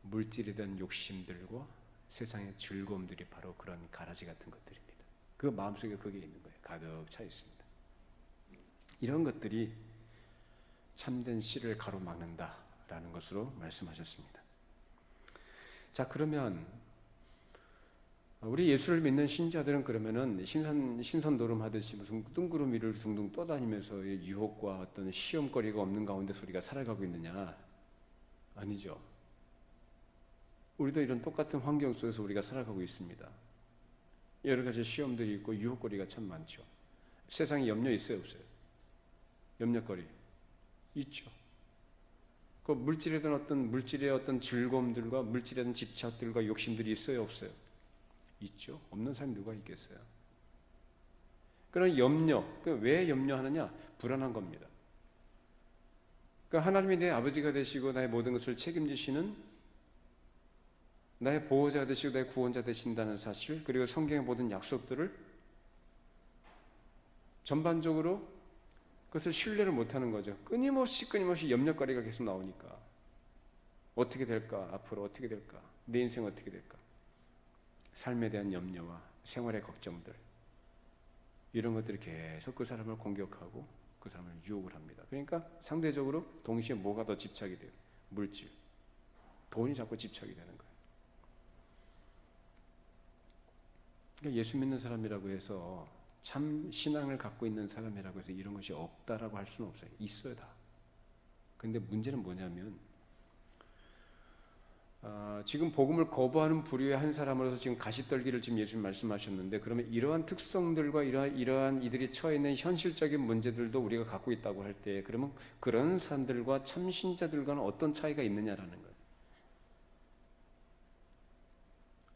물질에 대한 욕심들과 세상의 즐거움들이 바로 그런 가라지 같은 것들입니다. 그 마음속에 그게 있는 거예요. 가득 차 있습니다. 이런 것들이 참된 씨를 가로막는다라는 것으로 말씀하셨습니다. 자, 그러면 우리 예수를 믿는 신자들은 그러면은 신선 노름하듯이 무슨 뜬구름 위를 둥둥 떠다니면서 유혹과 어떤 시험거리가 없는 가운데서 우리가 살아가고 있느냐? 아니죠. 우리도 이런 똑같은 환경 속에서 우리가 살아가고 있습니다. 여러 가지 시험들이 있고 유혹거리가 참 많죠. 세상에 염려 있어요, 없어요? 염려거리 있죠. 그 물질의 어떤 즐거움들과 물질에 대한 집착들과 욕심들이 있어요, 없어요? 있죠. 없는 사람이 누가 있겠어요? 그런 염려, 왜 염려하느냐? 불안한 겁니다. 그러니까 하나님이 내 아버지가 되시고 나의 모든 것을 책임지시는 나의 보호자가 되시고 나의 구원자 되신다는 사실, 그리고 성경의 모든 약속들을 전반적으로 그것을 신뢰를 못하는 거죠. 끊임없이 염려거리가 계속 나오니까 어떻게 될까? 앞으로 어떻게 될까? 내 인생 어떻게 될까? 삶에 대한 염려와 생활의 걱정들, 이런 것들이 계속 그 사람을 공격하고 그 사람을 유혹을 합니다. 그러니까 상대적으로 동시에 뭐가 더 집착이 돼요? 물질, 돈이 자꾸 집착이 되는 거예요. 그러니까 예수 믿는 사람이라고 해서, 참 신앙을 갖고 있는 사람이라고 해서 이런 것이 없다라고 할 수는 없어요. 있어요, 다. 근데 문제는 뭐냐면 지금 복음을 거부하는 부류의 한 사람으로서 지금 가시떨기를 지금 예수님 말씀하셨는데, 그러면 이러한 특성들과 이러한 이들이 처해 있는 현실적인 문제들도 우리가 갖고 있다고 할 때, 그러면 그런 사람들과 참신자들과는 어떤 차이가 있느냐라는 거예요.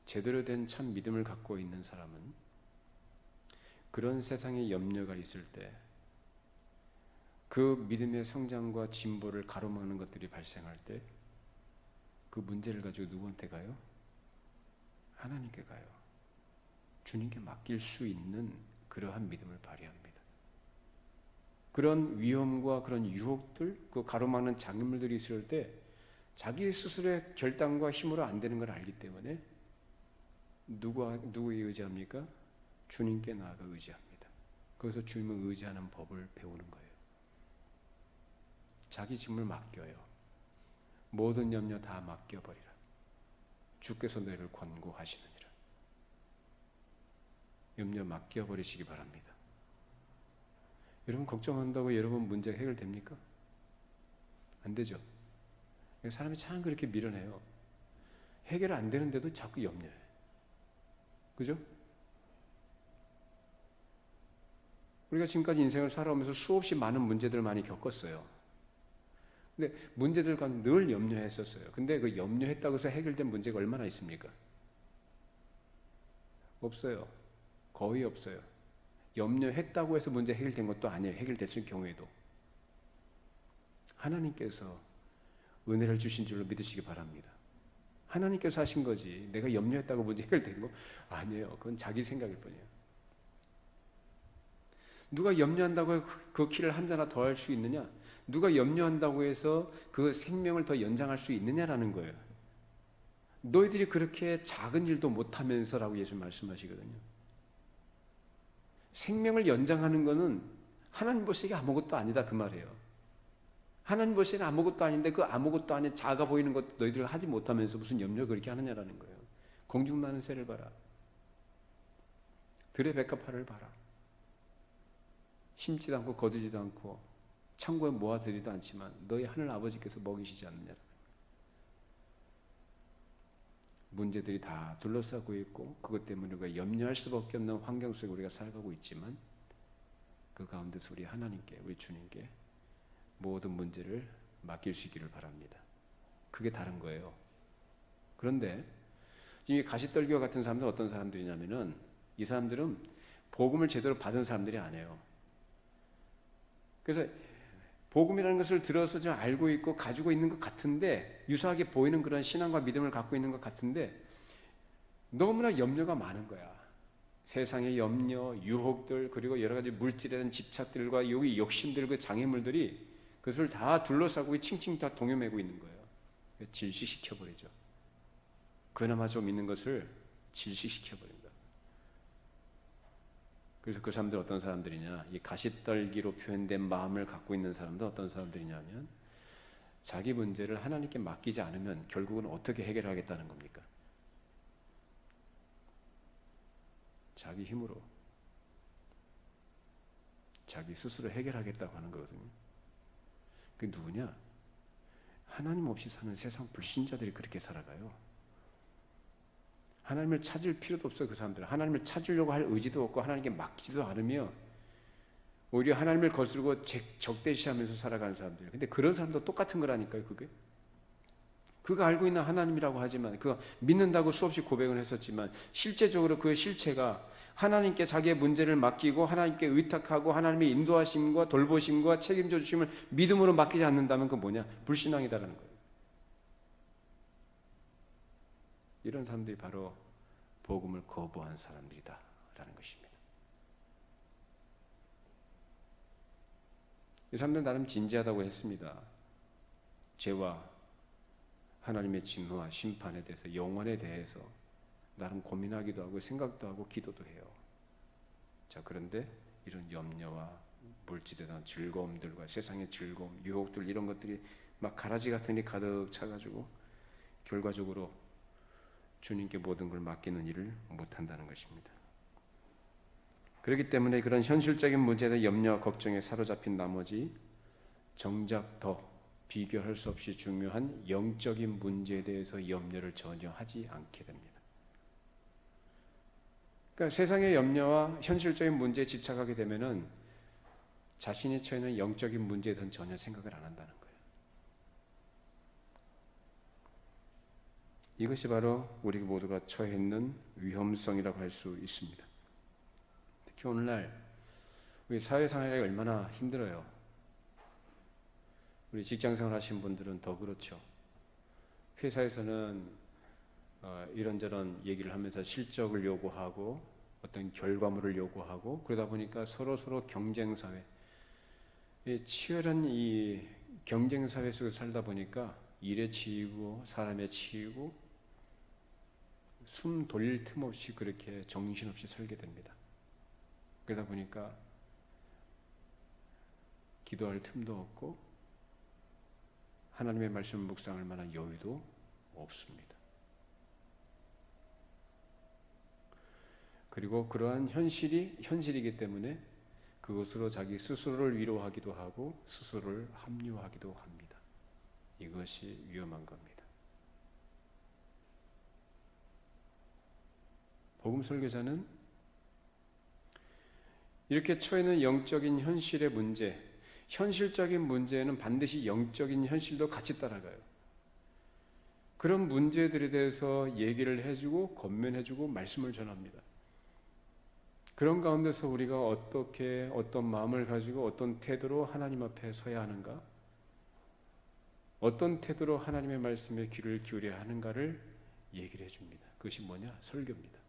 제대로 된 참 믿음을 갖고 있는 사람은 그런 세상에 염려가 있을 때 그 믿음의 성장과 진보를 가로막는 것들이 발생할 때 그 문제를 가지고 누구한테 가요? 하나님께 가요. 주님께 맡길 수 있는 그러한 믿음을 발휘합니다. 그런 위험과 그런 유혹들, 그 가로막는 장애물들이 있을 때 자기 스스로의 결단과 힘으로 안 되는 걸 알기 때문에 누구에 의지합니까? 주님께 나아가 의지합니다. 거기서 주님을 의지하는 법을 배우는 거예요. 자기 짐을 맡겨요. 모든 염려 다 맡겨버리라. 주께서 너희를 권고하시느니라. 염려 맡겨버리시기 바랍니다. 여러분 걱정한다고 여러분 문제가 해결됩니까? 안 되죠. 사람이 참 그렇게 밀어내요. 해결 안 되는데도 자꾸 염려해. 그죠? 우리가 지금까지 인생을 살아오면서 수없이 많은 문제들을 많이 겪었어요. 근데 문제들 가운데 늘 염려했었어요. 근데 그 염려했다고 해서 해결된 문제가 얼마나 있습니까? 없어요. 거의 없어요. 염려했다고 해서 문제 해결된 것도 아니에요. 해결됐을 경우에도. 하나님께서 은혜를 주신 줄로 믿으시기 바랍니다. 하나님께서 하신 거지. 내가 염려했다고 문제 해결된 거 아니에요. 그건 자기 생각일 뿐이에요. 누가 염려한다고 그 키를 한 자나 더 할 수 있느냐? 누가 염려한다고 해서 그 생명을 더 연장할 수 있느냐라는 거예요. 너희들이 그렇게 작은 일도 못하면서라고 예수님 말씀하시거든요. 생명을 연장하는 것은 하나님 보시기에 아무것도 아니다 그 말이에요. 하나님 보시기에는 아무것도 아닌데 그 아무것도 아닌 작아 보이는 것도 너희들 하지 못하면서 무슨 염려 그렇게 하느냐라는 거예요. 공중나는 새를 봐라. 들의 백합화를 봐라. 심지도 않고 거두지도 않고 창고에 모아두지도 않지만 너희 하늘 아버지께서 먹이시지 않느냐. 문제들이 다 둘러싸고 있고 그것 때문에 우리가 염려할 수밖에 없는 환경 속에 우리가 살아가고 있지만 그 가운데서 우리 하나님께, 우리 주님께 모든 문제를 맡길 수 있기를 바랍니다. 그게 다른 거예요. 그런데 지금 이 가시떨기와 같은 사람들은 어떤 사람들이냐면은 이 사람들은 복음을 제대로 받은 사람들이 아니에요. 그래서 복음이라는 것을 들어서 좀 알고 있고 가지고 있는 것 같은데, 유사하게 보이는 그런 신앙과 믿음을 갖고 있는 것 같은데 너무나 염려가 많은 거야. 세상의 염려, 유혹들, 그리고 여러 가지 물질에 대한 집착들과 여기 욕심들, 그 장애물들이 그것을 다 둘러싸고 칭칭 다 동여매고 있는 거예요. 질식시켜버리죠. 그나마 좀 있는 것을 질식시켜버립니다. 그래서 그 사람들 어떤 사람들이냐, 이 가시떨기로 표현된 마음을 갖고 있는 사람도 어떤 사람들이냐면 자기 문제를 하나님께 맡기지 않으면 결국은 어떻게 해결하겠다는 겁니까? 자기 힘으로, 자기 스스로 해결하겠다고 하는 거거든요. 그게 누구냐? 하나님 없이 사는 세상 불신자들이 그렇게 살아가요. 하나님을 찾을 필요도 없어요. 그 사람들은 하나님을 찾으려고 할 의지도 없고 하나님께 맡기지도 않으며 오히려 하나님을 거스르고 적대시하면서 살아가는 사람들. 근데 그런 사람도 똑같은 거라니까요. 그게 그가 알고 있는 하나님이라고 하지만, 그가 믿는다고 수없이 고백을 했었지만 실제적으로 그의 실체가 하나님께 자기의 문제를 맡기고 하나님께 의탁하고 하나님의 인도하심과 돌보심과 책임져 주심을 믿음으로 맡기지 않는다면 그건 뭐냐? 불신앙이다라는 거예요. 이런 사람들이 바로 복음을 거부한 사람들이다라는 것입니다. 이 사람들은 나름 진지하다고 했습니다. 죄와 하나님의 진노와 심판에 대해서, 영원에 대해서 나름 고민하기도 하고 생각도 하고 기도도 해요. 자, 그런데 이런 염려와 물질에 대한 즐거움들과 세상의 즐거움, 유혹들, 이런 것들이 막 가라지 같은 게 가득 차가지고 결과적으로 주님께 모든 걸 맡기는 일을 못한다는 것입니다. 그렇기 때문에 그런 현실적인 문제에 대한 염려와 걱정에 사로잡힌 나머지 정작 더 비교할 수 없이 중요한 영적인 문제에 대해서 염려를 전혀 하지 않게 됩니다. 그러니까 세상의 염려와 현실적인 문제에 집착하게 되면은 자신이 처해 있는 영적인 문제에 대해서는 전혀 생각을 안 한다는 거예요. 이것이 바로 우리 모두가 처해 있는 위험성이라고 할 수 있습니다. 특히 오늘날 우리 사회생활이 얼마나 힘들어요. 우리 직장생활 하신 분들은 더 그렇죠. 회사에서는 이런저런 얘기를 하면서 실적을 요구하고 어떤 결과물을 요구하고, 그러다 보니까 서로 경쟁사회, 치열한 이 경쟁사회 속에서 살다 보니까 일에 치이고 사람에 치이고 숨 돌릴 틈 없이 그렇게 정신없이 살게 됩니다. 그러다 보니까 기도할 틈도 없고 하나님의 말씀을 묵상할 만한 여유도 없습니다. 그리고 그러한 현실이 현실이기 때문에 그것으로 자기 스스로를 위로하기도 하고 스스로를 합리화하기도 합니다. 이것이 위험한 겁니다. 복음 설교자는 이렇게 처해 있는 영적인 현실의 문제, 현실적인 문제에는 반드시 영적인 현실도 같이 따라가요. 그런 문제들에 대해서 얘기를 해주고 권면해주고 말씀을 전합니다. 그런 가운데서 우리가 어떻게, 어떤 마음을 가지고 어떤 태도로 하나님 앞에 서야 하는가, 어떤 태도로 하나님의 말씀에 귀를 기울여야 하는가를 얘기를 해줍니다. 그것이 뭐냐? 설교입니다.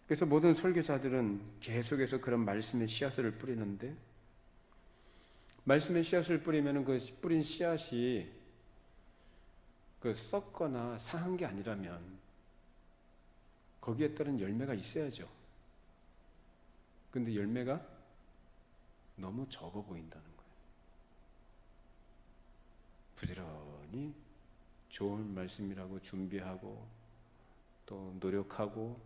그래서 모든 설교자들은 계속해서 그런 말씀의 씨앗을 뿌리는데, 말씀의 씨앗을 뿌리면 그 뿌린 씨앗이 썩거나 상한 게 아니라면 거기에 따른 열매가 있어야죠. 근데 열매가 너무 적어 보인다는 거예요. 부지런히 좋은 말씀이라고 준비하고 또 노력하고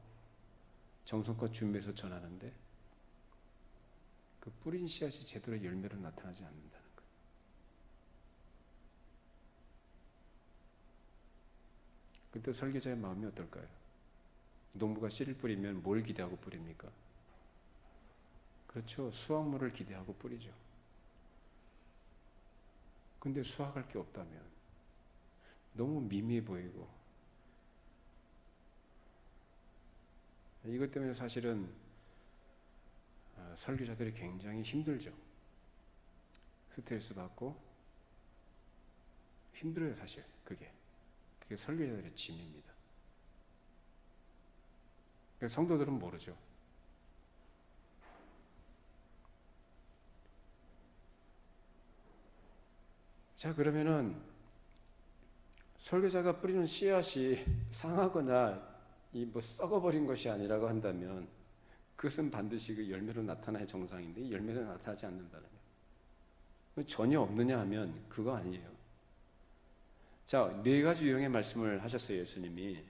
정성껏 준비해서 전하는데 그 뿌린 씨앗이 제대로 열매로 나타나지 않는다는 거예요. 그때 설교자의 마음이 어떨까요? 농부가 씨를 뿌리면 뭘 기대하고 뿌립니까? 그렇죠. 수확물을 기대하고 뿌리죠. 근데 수확할 게 없다면 너무 미미해 보이고, 이것 때문에 사실은 설교자들이 굉장히 힘들죠. 스트레스 받고 힘들어요. 사실 그게 설교자들의 짐입니다. 성도들은 모르죠. 자, 그러면은 설교자가 뿌리는 씨앗이 상하거나 썩어버린 것이 아니라고 한다면 그것은 반드시 그 열매로 나타나야 정상인데 열매로 나타나지 않는다는 거예요. 전혀 없느냐 하면 그거 아니에요. 자, 4가지 유형의 말씀을 하셨어요. 예수님이.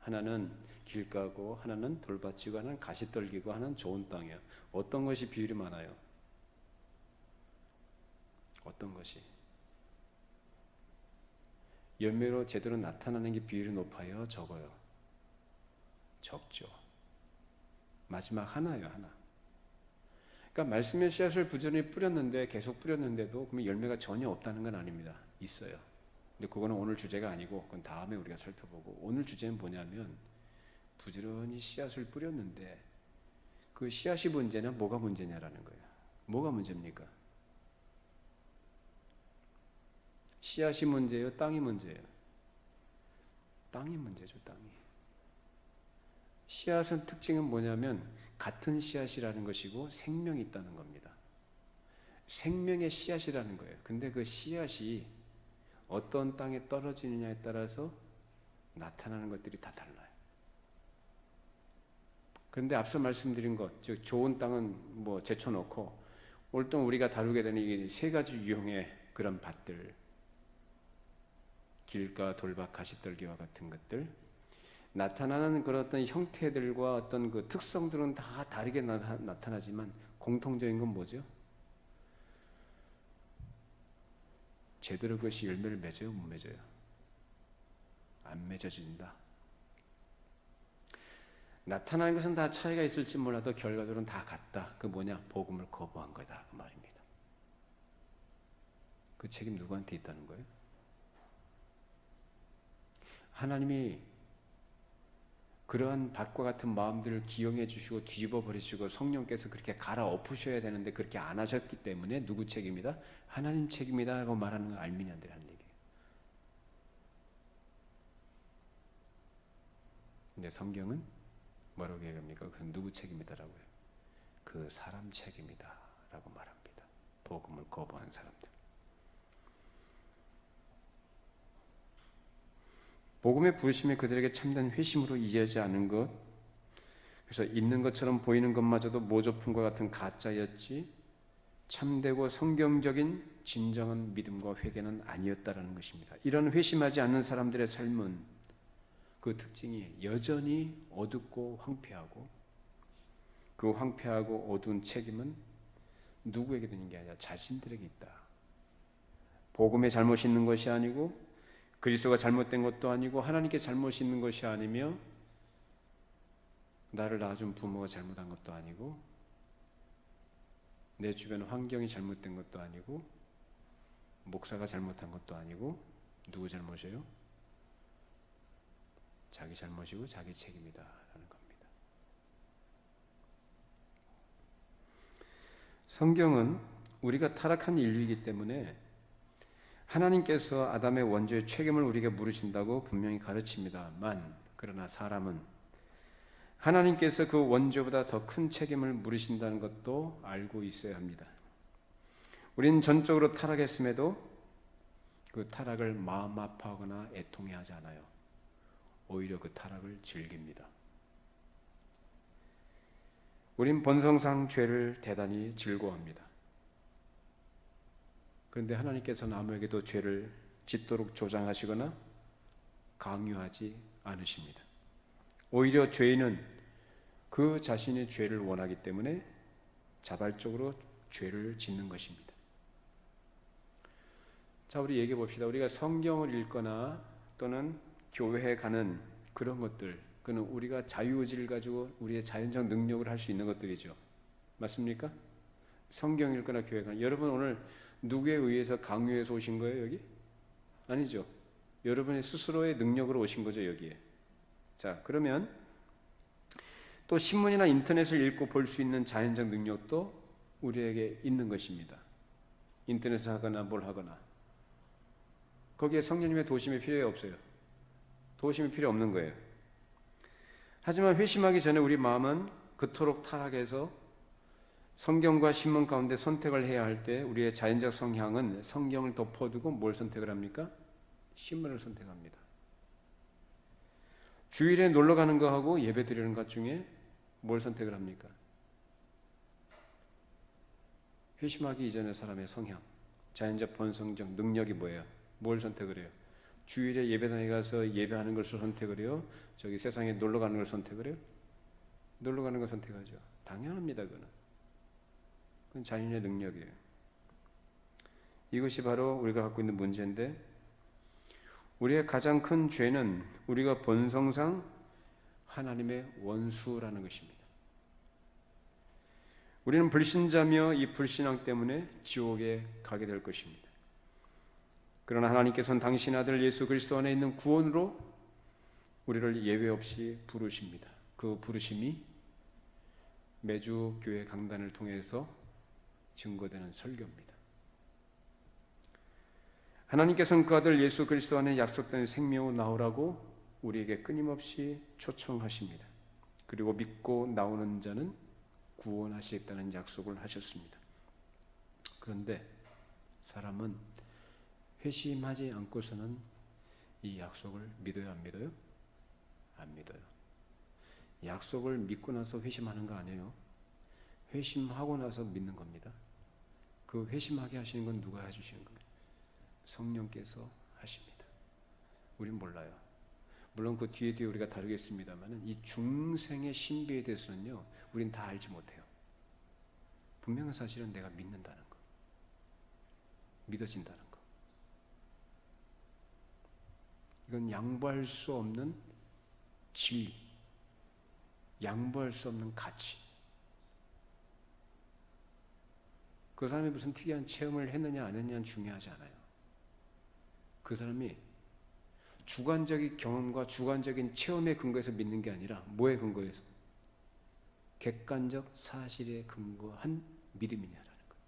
하나는 길가고, 하나는 돌밭이고, 하나는 가시떨기고, 하나는 좋은 땅이에요. 어떤 것이 비율이 많아요? 어떤 것이? 열매로 제대로 나타나는 게 비율이 높아요? 적어요? 적죠. 마지막 하나예요. 하나. 그러니까 말씀의 씨앗을 부지런히 뿌렸는데, 계속 뿌렸는데도 그러면 열매가 전혀 없다는 건 아닙니다. 있어요. 근데 그거는 오늘 주제가 아니고 그건 다음에 우리가 살펴보고, 오늘 주제는 뭐냐면 부지런히 씨앗을 뿌렸는데 그 씨앗이 문제냐 뭐가 문제냐라는 거예요. 뭐가 문제입니까? 씨앗이 문제예요? 땅이 문제예요? 땅이 문제죠. 땅이. 씨앗은 특징은 뭐냐면 같은 씨앗이라는 것이고 생명이 있다는 겁니다. 생명의 씨앗이라는 거예요. 근데 그 씨앗이 어떤 땅에 떨어지느냐에 따라서 나타나는 것들이 다 달라요. 그런데 앞서 말씀드린 것, 즉 좋은 땅은 제쳐놓고 오늘 또 우리가 다루게 되는 이 3가지 유형의 그런 밭들, 길가, 돌밭, 가시떨기와 같은 것들, 나타나는 그런 어떤 형태들과 어떤 그 특성들은 다 다르게 나타나지만 공통적인 건 뭐죠? 제대로 그것이 열매를 맺어요? 못 맺어요? 안 맺어진다. 나타나는 것은 다 차이가 있을지 몰라도 결과적으로는 다 같다. 그 뭐냐? 복음을 거부한 거다. 그 말입니다. 그 책임 누구한테 있다는 거예요? 하나님이 그러한 밭과 같은 마음들을 기용해 주시고 뒤집어 버리시고 성령께서 그렇게 갈아엎으셔야 되는데 그렇게 안 하셨기 때문에 누구 책임이다? 하나님 책임이다 라고 말하는 건 알미니안들이 하는 얘기예요. 근데 성경은 뭐라고 얘기합니까? 그건 누구 책임이다라고 해요? 그 사람 책임이다 라고 말합니다. 복음을 거부한 사람들. 복음의 부르심이 그들에게 참된 회심으로 이해하지 않은 것, 그래서 있는 것처럼 보이는 것마저도 모조품과 같은 가짜였지 참되고 성경적인 진정한 믿음과 회개는 아니었다라는 것입니다. 이런 회심하지 않는 사람들의 삶은 그 특징이 여전히 어둡고 황폐하고, 그 황폐하고 어두운 책임은 누구에게 되는 게 아니라 자신들에게 있다. 복음에 잘못이 있는 것이 아니고 그리스도가 잘못된 것도 아니고 하나님께 잘못이 있는 것이 아니며 나를 낳아준 부모가 잘못한 것도 아니고 내 주변 환경이 잘못된 것도 아니고 목사가 잘못한 것도 아니고 누구 잘못이에요? 자기 잘못이고 자기 책임이다 라는 겁니다. 성경은 우리가 타락한 인류이기 때문에 하나님께서 아담의 원죄의 책임을 우리에게 물으신다고 분명히 가르칩니다만, 그러나 사람은 하나님께서 그 원죄보다 더 큰 책임을 물으신다는 것도 알고 있어야 합니다. 우리는 전적으로 타락했음에도 그 타락을 마음 아파하거나 애통해하지 않아요. 오히려 그 타락을 즐깁니다. 우린 본성상 죄를 대단히 즐거워합니다. 그런데 하나님께서는 아무에게도 죄를 짓도록 조장하시거나 강요하지 않으십니다. 오히려 죄인은 그 자신의 죄를 원하기 때문에 자발적으로 죄를 짓는 것입니다. 자, 우리 얘기해 봅시다. 우리가 성경을 읽거나 또는 교회에 가는 그런 것들, 그는 우리가 자유의지를 가지고 우리의 자연적 능력을 할 수 있는 것들이죠. 맞습니까? 성경 읽거나 교회 가는. 여러분 오늘 누구에 의해서 강요해서 오신 거예요, 여기? 아니죠. 여러분의 스스로의 능력으로 오신 거죠, 여기에. 자, 그러면 또 신문이나 인터넷을 읽고 볼 수 있는 자연적 능력도 우리에게 있는 것입니다. 인터넷을 하거나 뭘 하거나. 거기에 성령님의 도심이 필요 없어요. 도심이 필요 없는 거예요. 하지만 회심하기 전에 우리 마음은 그토록 타락해서 성경과 신문 가운데 선택을 해야 할 때 우리의 자연적 성향은 성경을 덮어두고 뭘 선택을 합니까? 신문을 선택합니다. 주일에 놀러 가는 거하고 예배 드리는 것 중에 뭘 선택을 합니까? 회심하기 이전의 사람의 성향, 자연적 본성적 능력이 뭐예요? 뭘 선택을 해요? 주일에 예배당에 가서 예배하는 것을 선택을 해요? 저기 세상에 놀러 가는 걸 선택을 해요? 놀러 가는 걸 선택하죠. 당연합니다. 그건 자연의 능력이에요. 이것이 바로 우리가 갖고 있는 문제인데, 우리의 가장 큰 죄는 우리가 본성상 하나님의 원수라는 것입니다. 우리는 불신자며 이 불신앙 때문에 지옥에 가게 될 것입니다. 그러나 하나님께서는 당신 아들 예수 그리스도 안에 있는 구원으로 우리를 예외 없이 부르십니다. 그 부르심이 매주 교회 강단을 통해서 증거되는 설교입니다. 하나님께서는 그 아들 예수 그리스도 안에 약속된 생명으로 나오라고 우리에게 끊임없이 초청하십니다. 그리고 믿고 나오는 자는 구원하시겠다는 약속을 하셨습니다. 그런데 사람은 회심하지 않고서는 이 약속을 믿어요, 안 믿어요? 안 믿어요. 약속을 믿고 나서 회심하는 거 아니에요. 회심하고 나서 믿는 겁니다. 그 회심하게 하시는 건 누가 해주시는 거예요? 성령께서 하십니다. 우린 몰라요. 물론 그 뒤에 우리가 다루겠습니다만 이 중생의 신비에 대해서는요, 우린 다 알지 못해요. 분명한 사실은 내가 믿는다는 거, 믿어진다는 거. 이건 양보할 수 없는 진리, 양보할 수 없는 가치. 그 사람이 무슨 특이한 체험을 했느냐 안 했느냐는 중요하지 않아요. 그 사람이 주관적인 경험과 주관적인 체험에 근거해서 믿는 게 아니라 뭐에 근거해서? 객관적 사실에 근거한 믿음이냐라는 거예요.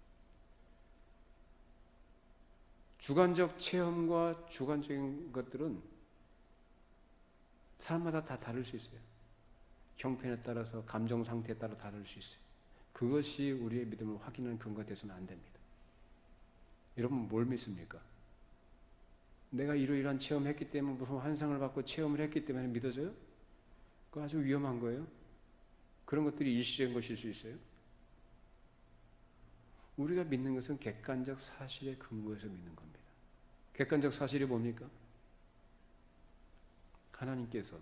주관적 체험과 주관적인 것들은 사람마다 다 다를 수 있어요. 형편에 따라서 감정 상태에 따라 다를 수 있어요. 그것이 우리의 믿음을 확인하는 근거가 돼서는 안 됩니다. 여러분 뭘 믿습니까? 내가 이러이러한 체험했기 때문에 무슨 환상을 받고 체험을 했기 때문에 믿어져요? 그거 아주 위험한 거예요. 그런 것들이 일시적인 것일 수 있어요. 우리가 믿는 것은 객관적 사실에 근거해서 믿는 겁니다. 객관적 사실이 뭡니까? 하나님께서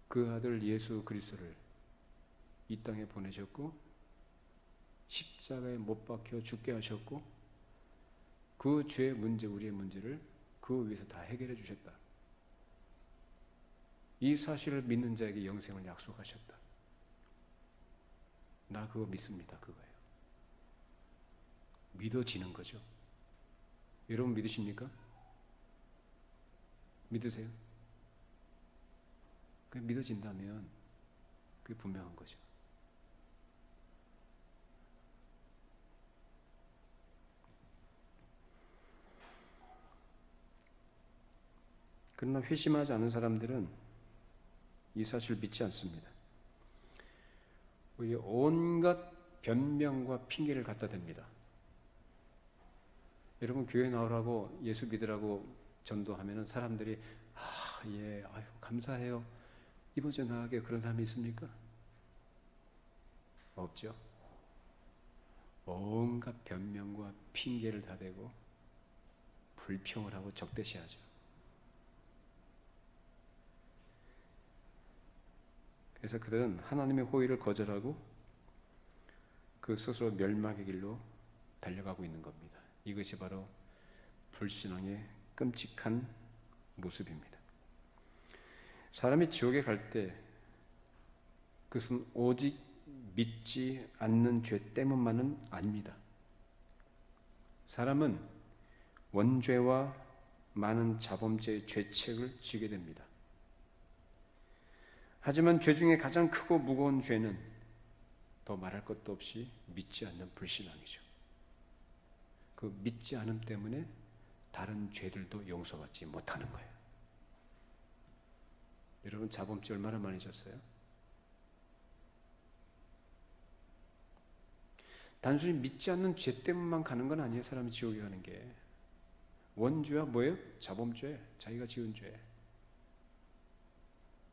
그 아들 예수 그리스도를 이 땅에 보내셨고 십자가에 못 박혀 죽게 하셨고 그 죄의 문제, 우리의 문제를 그 위에서 다 해결해 주셨다. 이 사실을 믿는 자에게 영생을 약속하셨다. 나 그거 믿습니다. 그거예요. 믿어지는 거죠. 여러분 믿으십니까? 믿으세요? 그게 믿어진다면 그게 분명한 거죠. 그러나 회심하지 않은 사람들은 이 사실을 믿지 않습니다. 우리 온갖 변명과 핑계를 갖다 댑니다. 여러분 교회 나오라고 예수 믿으라고 전도하면은 사람들이 예, 아유 감사해요. 이번 주에 나가게 그런 사람이 있습니까? 없죠. 온갖 변명과 핑계를 다 대고 불평을 하고 적대시하죠. 그래서 그들은 하나님의 호의를 거절하고 그 스스로 멸망의 길로 달려가고 있는 겁니다. 이것이 바로 불신앙의 끔찍한 모습입니다. 사람이 지옥에 갈 때 그것은 오직 믿지 않는 죄 때문만은 아닙니다. 사람은 원죄와 많은 자범죄의 죄책을 지게 됩니다. 하지만 죄 중에 가장 크고 무거운 죄는 더 말할 것도 없이 믿지 않는 불신앙이죠. 그 믿지 않음 때문에 다른 죄들도 용서받지 못하는 거예요. 여러분, 자범죄 얼마나 많이 졌어요? 단순히 믿지 않는 죄 때문만 가는 건 아니에요. 사람이 지옥에 가는 게. 원죄와 뭐예요? 자범죄, 자기가 지은 죄.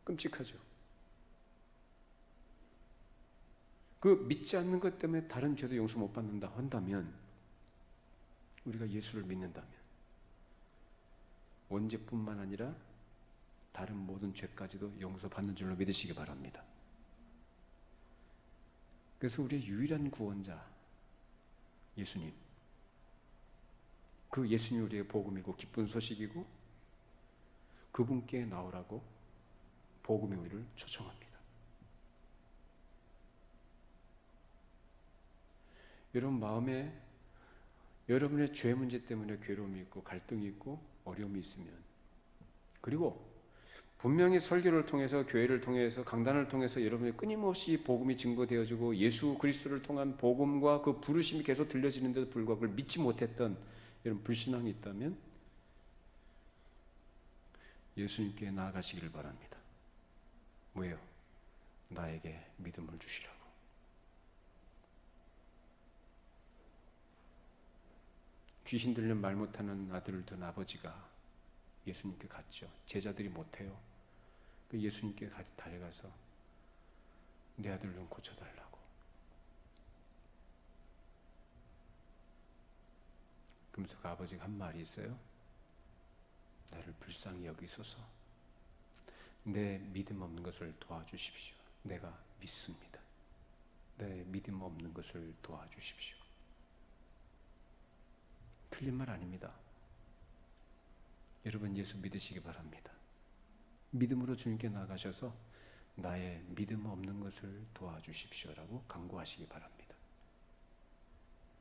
끔찍하죠. 그 믿지 않는 것 때문에 다른 죄도 용서 못 받는다 한다면, 우리가 예수를 믿는다면 원죄뿐만 아니라 다른 모든 죄까지도 용서받는 줄로 믿으시기 바랍니다. 그래서 우리의 유일한 구원자 예수님, 그 예수님이 우리의 복음이고 기쁜 소식이고 그분께 나오라고 복음의 우리를 초청합니다. 여러분 마음에 여러분의 죄 문제 때문에 괴로움이 있고 갈등이 있고 어려움이 있으면, 그리고 분명히 설교를 통해서, 교회를 통해서, 강단을 통해서 여러분이 끊임없이 복음이 증거되어지고 예수 그리스도를 통한 복음과 그 부르심이 계속 들려지는데도 불구하고 그걸 믿지 못했던 이런 불신앙이 있다면 예수님께 나아가시기를 바랍니다. 왜요? 나에게 믿음을 주시라고. 귀신 들려 말 못하는 아들을 둔 아버지가 예수님께 갔죠. 제자들이 못해요. 그 예수님께 달려가서 내 아들 좀 고쳐달라고. 그러면서 그 아버지가 한 말이 있어요. 나를 불쌍히 여기소서. 내 믿음 없는 것을 도와주십시오. 내가 믿습니다. 내 믿음 없는 것을 도와주십시오. 틀린 말 아닙니다. 여러분 예수 믿으시기 바랍니다. 믿음으로 주님께 나가셔서 나의 믿음 없는 것을 도와주십시오라고 간구하시기 바랍니다.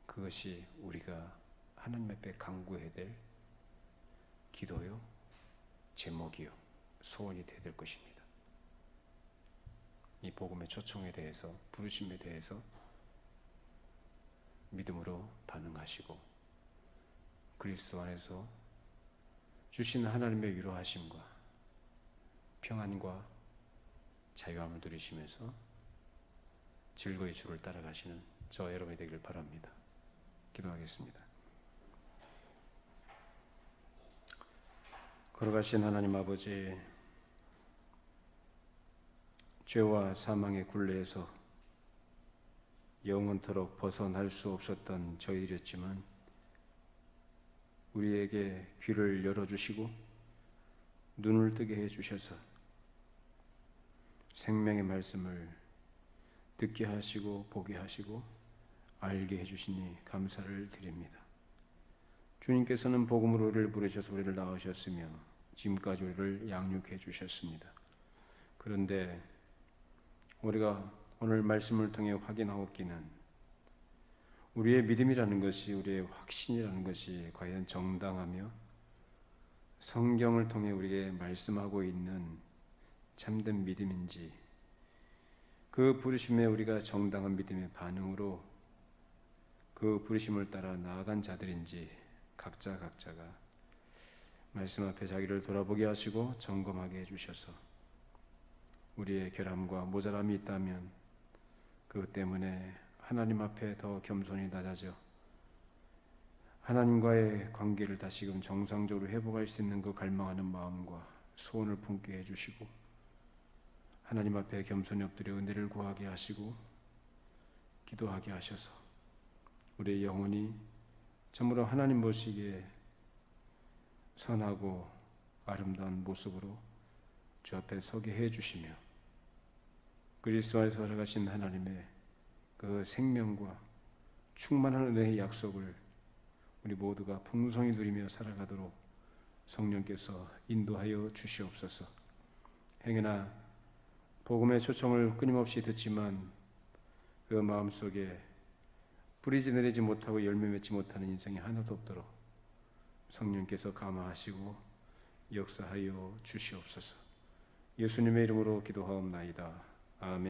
그것이 우리가 하나님 앞에 간구해야 될 기도요, 제목이요, 소원이 되어야 될 것입니다. 이 복음의 초청에 대해서, 부르심에 대해서 믿음으로 반응하시고 그리스도 안에서 주신 하나님의 위로하심과 평안과 자유함을 누리시면서 즐거이 주를 따라가시는 저 여러분이 되길 바랍니다. 기도하겠습니다. 걸어가신 하나님 아버지, 죄와 사망의 굴레에서 영원토록 벗어날 수 없었던 저희들이었지만 우리에게 귀를 열어주시고 눈을 뜨게 해주셔서 생명의 말씀을 듣게 하시고 보게 하시고 알게 해주시니 감사를 드립니다. 주님께서는 복음으로 우리를 부르셔서 우리를 낳으셨으며 지금까지 우리를 양육해 주셨습니다. 그런데 우리가 오늘 말씀을 통해 확인하옵기는 우리의 믿음이라는 것이, 우리의 확신이라는 것이 과연 정당하며 성경을 통해 우리에게 말씀하고 있는 참된 믿음인지, 그 부르심에 우리가 정당한 믿음의 반응으로 그 부르심을 따라 나아간 자들인지 각자가 말씀 앞에 자기를 돌아보게 하시고 점검하게 해주셔서 우리의 결함과 모자람이 있다면 그것 때문에 하나님 앞에 더 겸손히 낮아져 하나님과의 관계를 다시금 정상적으로 회복할 수 있는 그 갈망하는 마음과 소원을 품게 해주시고 하나님 앞에 겸손히 엎드려 은혜를 구하게 하시고 기도하게 하셔서 우리의 영혼이 참으로 하나님 보시기에 선하고 아름다운 모습으로 주 앞에 서게 해주시며 그리스도 안에서 살아가신 하나님의 그 생명과 충만한 은혜의 약속을 우리 모두가 풍성히 누리며 살아가도록 성령께서 인도하여 주시옵소서. 행여나 복음의 초청을 끊임없이 듣지만 그 마음속에 뿌리지 내리지 못하고 열매 맺지 못하는 인생이 하나도 없도록 성령께서 감화하시고 역사하여 주시옵소서. 예수님의 이름으로 기도하옵나이다. 아멘.